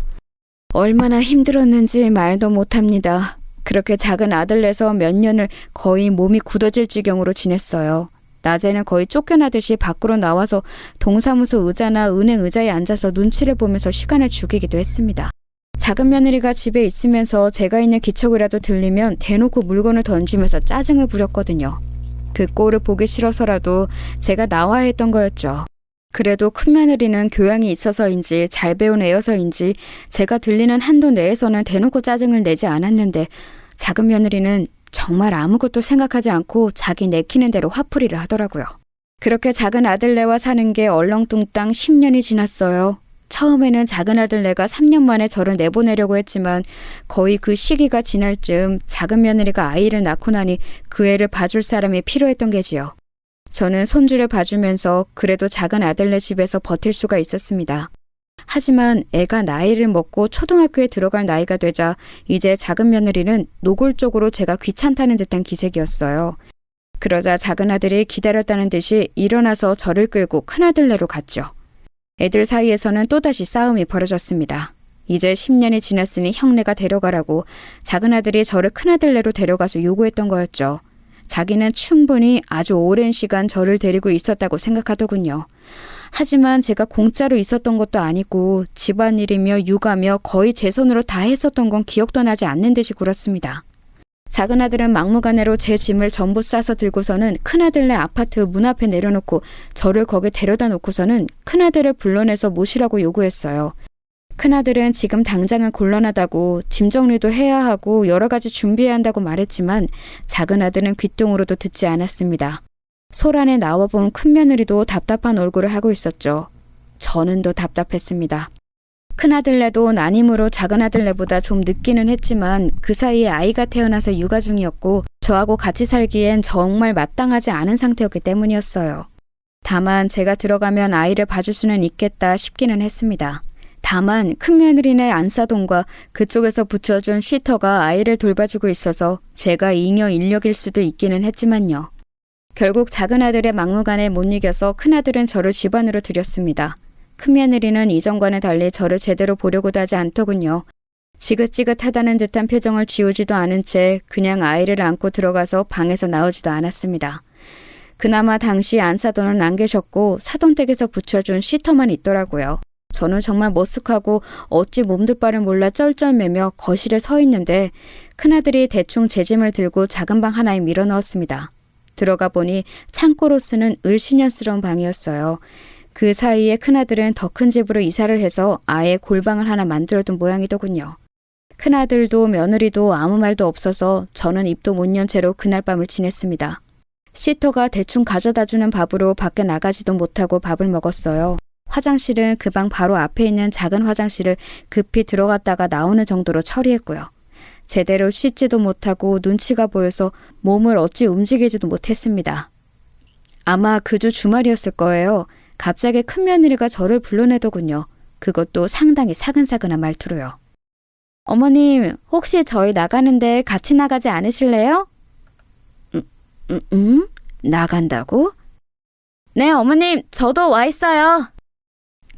Speaker 2: 얼마나 힘들었는지 말도 못합니다. 그렇게 작은 아들내서 몇 년을 거의 몸이 굳어질 지경으로 지냈어요. 낮에는 거의 쫓겨나듯이 밖으로 나와서 동사무소 의자나 은행 의자에 앉아서 눈치를 보면서 시간을 죽이기도 했습니다. 작은 며느리가 집에 있으면서 제가 있는 기척이라도 들리면 대놓고 물건을 던지면서 짜증을 부렸거든요. 그 꼴을 보기 싫어서라도 제가 나와야 했던 거였죠. 그래도 큰 며느리는 교양이 있어서인지 잘 배운 애여서인지 제가 들리는 한도 내에서는 대놓고 짜증을 내지 않았는데 작은 며느리는 정말 아무것도 생각하지 않고 자기 내키는 대로 화풀이를 하더라고요. 그렇게 작은 아들네와 사는 게 얼렁뚱땅 10년이 지났어요. 처음에는 작은 아들네가 3년 만에 저를 내보내려고 했지만 거의 그 시기가 지날 즈음 작은 며느리가 아이를 낳고 나니 그 애를 봐줄 사람이 필요했던 게지요. 저는 손주를 봐주면서 그래도 작은 아들네 집에서 버틸 수가 있었습니다. 하지만 애가 나이를 먹고 초등학교에 들어갈 나이가 되자 이제 작은 며느리는 노골적으로 제가 귀찮다는 듯한 기색이었어요. 그러자 작은 아들이 기다렸다는 듯이 일어나서 저를 끌고 큰아들네로 갔죠. 애들 사이에서는 또다시 싸움이 벌어졌습니다. 이제 10년이 지났으니 형네가 데려가라고 작은 아들이 저를 큰아들네로 데려가서 요구했던 거였죠. 자기는 충분히 아주 오랜 시간 저를 데리고 있었다고 생각하더군요. 하지만 제가 공짜로 있었던 것도 아니고 집안일이며 육아며 거의 제 손으로 다 했었던 건 기억도 나지 않는 듯이 굴었습니다. 작은 아들은 막무가내로 제 짐을 전부 싸서 들고서는 큰아들네 아파트 문 앞에 내려놓고 저를 거기 데려다 놓고서는 큰아들을 불러내서 모시라고 요구했어요. 큰아들은 지금 당장은 곤란하다고 짐 정리도 해야 하고 여러 가지 준비해야 한다고 말했지만 작은 아들은 귓등으로도 듣지 않았습니다. 소란에 나와본 큰며느리도 답답한 얼굴을 하고 있었죠. 저는 더 답답했습니다. 큰아들네도 난임으로 작은아들네보다 좀 늦기는 했지만 그 사이에 아이가 태어나서 육아 중이었고 저하고 같이 살기엔 정말 마땅하지 않은 상태였기 때문이었어요. 다만 제가 들어가면 아이를 봐줄 수는 있겠다 싶기는 했습니다. 다만 큰며느리네 안사돈과 그쪽에서 붙여준 시터가 아이를 돌봐주고 있어서 제가 잉여 인력일 수도 있기는 했지만요. 결국 작은아들의 막무가내에 못 이겨서 큰아들은 저를 집 안으로 들였습니다. 큰며느리는 이전과는 달리 저를 제대로 보려고도 하지 않더군요. 지긋지긋하다는 듯한 표정을 지우지도 않은 채 그냥 아이를 안고 들어가서 방에서 나오지도 않았습니다. 그나마 당시 안사돈은 안 계셨고 사돈댁에서 붙여준 시터만 있더라고요. 저는 정말 머쓱하고 어찌 몸둘 바를 몰라 쩔쩔매며 거실에 서 있는데 큰아들이 대충 제 짐을 들고 작은 방 하나에 밀어넣었습니다. 들어가 보니 창고로 쓰는 을씨년스러운 방이었어요. 그 사이에 큰아들은 더 큰 집으로 이사를 해서 아예 골방을 하나 만들어둔 모양이더군요. 큰아들도 며느리도 아무 말도 없어서 저는 입도 못 연 채로 그날 밤을 지냈습니다. 시터가 대충 가져다주는 밥으로 밖에 나가지도 못하고 밥을 먹었어요. 화장실은 그 방 바로 앞에 있는 작은 화장실을 급히 들어갔다가 나오는 정도로 처리했고요. 제대로 씻지도 못하고 눈치가 보여서 몸을 어찌 움직이지도 못했습니다. 아마 그 주 주말이었을 거예요. 갑자기 큰며느리가 저를 불러내더군요. 그것도 상당히 사근사근한 말투로요. 어머님, 혹시 저희 나가는데 같이 나가지 않으실래요? 나간다고? 네, 어머님, 저도 와 있어요.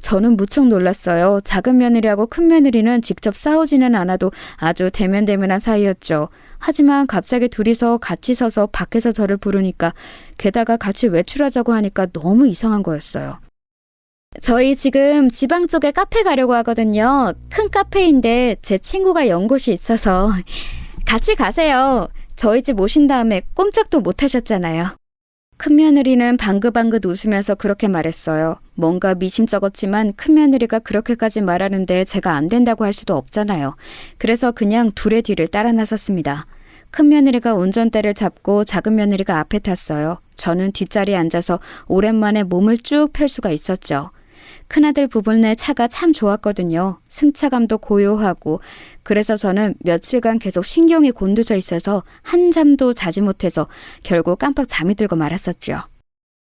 Speaker 2: 저는 무척 놀랐어요. 작은 며느리하고 큰 며느리는 직접 싸우지는 않아도 아주 대면대면한 사이였죠. 하지만 갑자기 둘이서 같이 서서 밖에서 저를 부르니까 게다가 같이 외출하자고 하니까 너무 이상한 거였어요. 저희 지금 지방 쪽에 카페 가려고 하거든요. 큰 카페인데 제 친구가 연 곳이 있어서 같이 가세요. 저희 집 오신 다음에 꼼짝도 못 하셨잖아요. 큰며느리는 방긋방긋 웃으면서 그렇게 말했어요. 뭔가 미심쩍었지만 큰며느리가 그렇게까지 말하는데 제가 안 된다고 할 수도 없잖아요. 그래서 그냥 둘의 뒤를 따라 나섰습니다. 큰며느리가 운전대를 잡고 작은며느리가 앞에 탔어요. 저는 뒷자리에 앉아서 오랜만에 몸을 쭉 펼 수가 있었죠. 큰아들 부분의 차가 참 좋았거든요. 승차감도 고요하고 그래서 저는 며칠간 계속 신경이 곤두서 있어서 한잠도 자지 못해서 결국 깜빡 잠이 들고 말았었죠.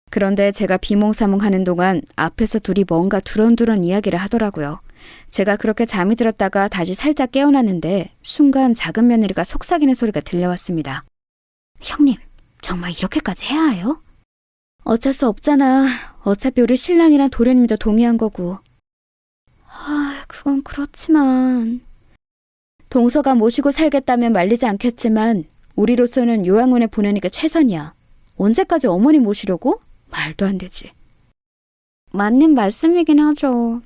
Speaker 2: 그런데 제가 비몽사몽하는 동안 앞에서 둘이 뭔가 두런두런 이야기를 하더라고요. 제가 그렇게 잠이 들었다가 다시 살짝 깨어났는데 순간 작은 며느리가 속삭이는 소리가 들려왔습니다. 형님, 정말 이렇게까지 해야 해요? 어쩔 수 없잖아. 어차피 우리 신랑이랑 도련님도 동의한 거고. 그건 그렇지만. 동서가 모시고 살겠다면 말리지 않겠지만 우리로서는 요양원에 보내는 게 최선이야. 언제까지 어머니 모시려고? 말도 안 되지. 맞는 말씀이긴 하죠.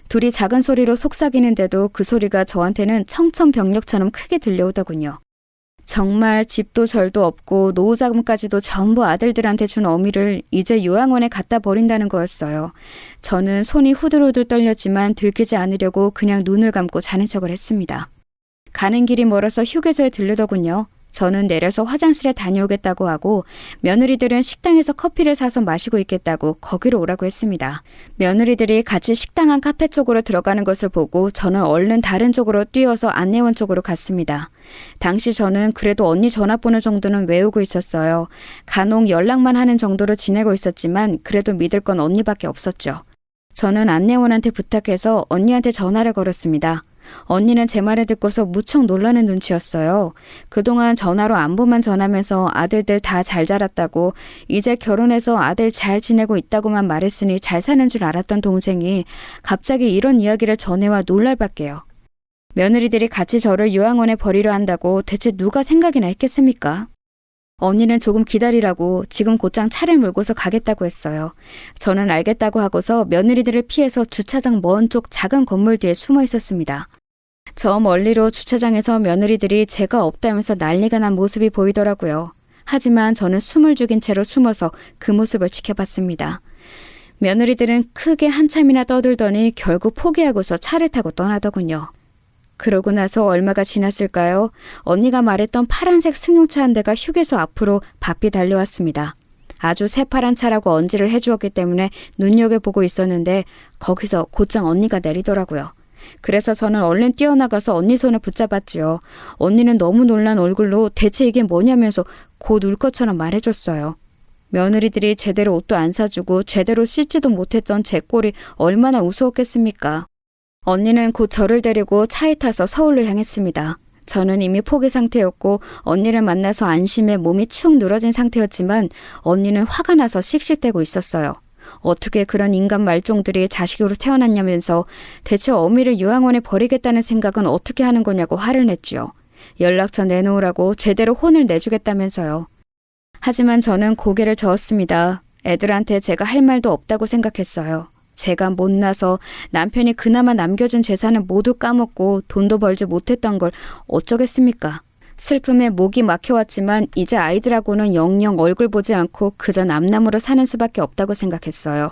Speaker 2: 둘이 작은 소리로 속삭이는데도 그 소리가 저한테는 청천벽력처럼 크게 들려오더군요. 정말 집도 절도 없고 노후자금까지도 전부 아들들한테 준 어미를 이제 요양원에 갖다 버린다는 거였어요. 저는 손이 후들후들 떨렸지만 들키지 않으려고 그냥 눈을 감고 자는 척을 했습니다. 가는 길이 멀어서 휴게소에 들르더군요. 저는 내려서 화장실에 다녀오겠다고 하고 며느리들은 식당에서 커피를 사서 마시고 있겠다고 거기로 오라고 했습니다. 며느리들이 같이 식당 안 카페 쪽으로 들어가는 것을 보고 저는 얼른 다른 쪽으로 뛰어서 안내원 쪽으로 갔습니다. 당시 저는 그래도 언니 전화번호 정도는 외우고 있었어요. 간혹 연락만 하는 정도로 지내고 있었지만 그래도 믿을 건 언니밖에 없었죠. 저는 안내원한테 부탁해서 언니한테 전화를 걸었습니다. 언니는 제 말을 듣고서 무척 놀라는 눈치였어요. 그동안 전화로 안부만 전하면서 아들들 다 잘 자랐다고, 이제 결혼해서 아들 잘 지내고 있다고만 말했으니 잘 사는 줄 알았던 동생이 갑자기 이런 이야기를 전해와 놀랄 밖에요. 며느리들이 같이 저를 요양원에 버리려 한다고 대체 누가 생각이나 했겠습니까? 언니는 조금 기다리라고 지금 곧장 차를 몰고서 가겠다고 했어요. 저는 알겠다고 하고서 며느리들을 피해서 주차장 먼 쪽 작은 건물 뒤에 숨어 있었습니다. 저 멀리로 주차장에서 며느리들이 제가 없다면서 난리가 난 모습이 보이더라고요. 하지만 저는 숨을 죽인 채로 숨어서 그 모습을 지켜봤습니다. 며느리들은 크게 한참이나 떠들더니 결국 포기하고서 차를 타고 떠나더군요. 그러고 나서 얼마가 지났을까요? 언니가 말했던 파란색 승용차 한 대가 휴게소 앞으로 바삐 달려왔습니다. 아주 새파란 차라고 언지를 해주었기 때문에 눈여겨보고 있었는데 거기서 곧장 언니가 내리더라고요. 그래서 저는 얼른 뛰어나가서 언니 손을 붙잡았지요. 언니는 너무 놀란 얼굴로 대체 이게 뭐냐면서 곧 울 것처럼 말해줬어요. 며느리들이 제대로 옷도 안 사주고 제대로 씻지도 못했던 제 꼴이 얼마나 우스웠겠습니까? 언니는 곧 저를 데리고 차에 타서 서울로 향했습니다. 저는 이미 포기 상태였고 언니를 만나서 안심해 몸이 축 늘어진 상태였지만 언니는 화가 나서 씩씩대고 있었어요. 어떻게 그런 인간 말종들이 자식으로 태어났냐면서 대체 어미를 요양원에 버리겠다는 생각은 어떻게 하는 거냐고 화를 냈지요. 연락처 내놓으라고 제대로 혼을 내주겠다면서요. 하지만 저는 고개를 저었습니다. 애들한테 제가 할 말도 없다고 생각했어요. 제가 못나서 남편이 그나마 남겨준 재산을 모두 까먹고 돈도 벌지 못했던 걸 어쩌겠습니까? 슬픔에 목이 막혀왔지만 이제 아이들하고는 영영 얼굴 보지 않고 그저 남남으로 사는 수밖에 없다고 생각했어요.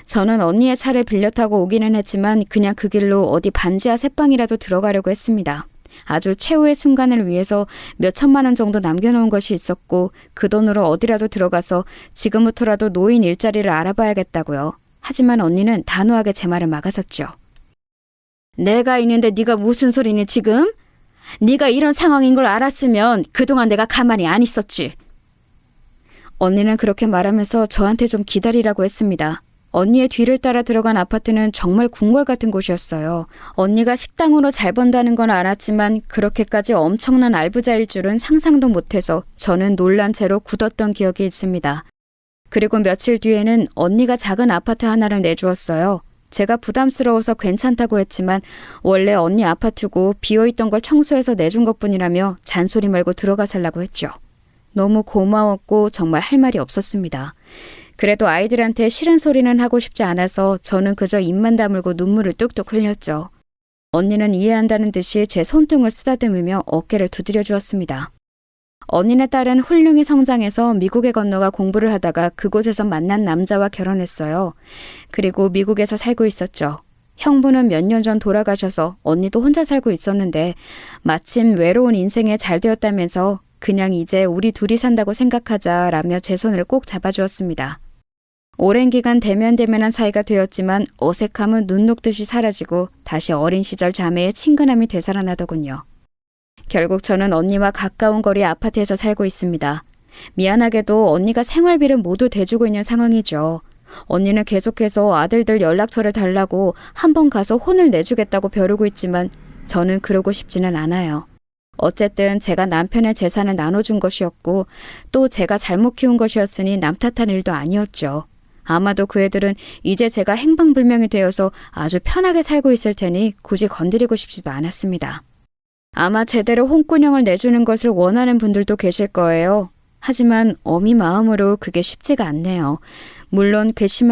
Speaker 2: 저는 언니의 차를 빌려 타고 오기는 했지만 그냥 그 길로 어디 반지하 새방이라도 들어가려고 했습니다. 아주 최후의 순간을 위해서 몇 천만 원 정도 남겨놓은 것이 있었고 그 돈으로 어디라도 들어가서 지금부터라도 노인 일자리를 알아봐야겠다고요. 하지만 언니는 단호하게 제 말을 막아섰죠. 내가 있는데 네가 무슨 소리니 지금? 네가 이런 상황인 걸 알았으면 그동안 내가 가만히 안 있었지. 언니는 그렇게 말하면서 저한테 좀 기다리라고 했습니다. 언니의 뒤를 따라 들어간 아파트는 정말 궁궐 같은 곳이었어요. 언니가 식당으로 잘 번다는 건 알았지만 그렇게까지 엄청난 알부자일 줄은 상상도 못해서 저는 놀란 채로 굳었던 기억이 있습니다. 그리고 며칠 뒤에는 언니가 작은 아파트 하나를 내주었어요. 제가 부담스러워서 괜찮다고 했지만 원래 언니 아파트고 비어있던 걸 청소해서 내준 것뿐이라며 잔소리 말고 들어가 살라고 했죠. 너무 고마웠고 정말 할 말이 없었습니다. 그래도 아이들한테 싫은 소리는 하고 싶지 않아서 저는 그저 입만 다물고 눈물을 뚝뚝 흘렸죠. 언니는 이해한다는 듯이 제 손등을 쓰다듬으며 어깨를 두드려 주었습니다. 언니네 딸은 훌륭히 성장해서 미국에 건너가 공부를 하다가 그곳에서 만난 남자와 결혼했어요. 그리고 미국에서 살고 있었죠. 형부는 몇 년 전 돌아가셔서 언니도 혼자 살고 있었는데 마침 외로운 인생에 잘 되었다면서 그냥 이제 우리 둘이 산다고 생각하자라며 제 손을 꼭 잡아주었습니다. 오랜 기간 대면대면한 사이가 되었지만 어색함은 눈 녹듯이 사라지고 다시 어린 시절 자매의 친근함이 되살아나더군요. 결국 저는 언니와 가까운 거리 아파트에서 살고 있습니다. 미안하게도 언니가 생활비를 모두 대주고 있는 상황이죠. 언니는 계속해서 아들들 연락처를 달라고 한번 가서 혼을 내주겠다고 벼르고 있지만 저는 그러고 싶지는 않아요. 어쨌든 제가 남편의 재산을 나눠준 것이었고 또 제가 잘못 키운 것이었으니 남 탓한 일도 아니었죠. 아마도 그 애들은 이제 제가 행방불명이 되어서 아주 편하게 살고 있을 테니 굳이 건드리고 싶지도 않았습니다. 아마 제대로 홍군형을 내주는 것을 원하는 분들도 계실 거예요. 하지만 어미 마음으로 그게 쉽지가 않네요. 물론 괘씸하게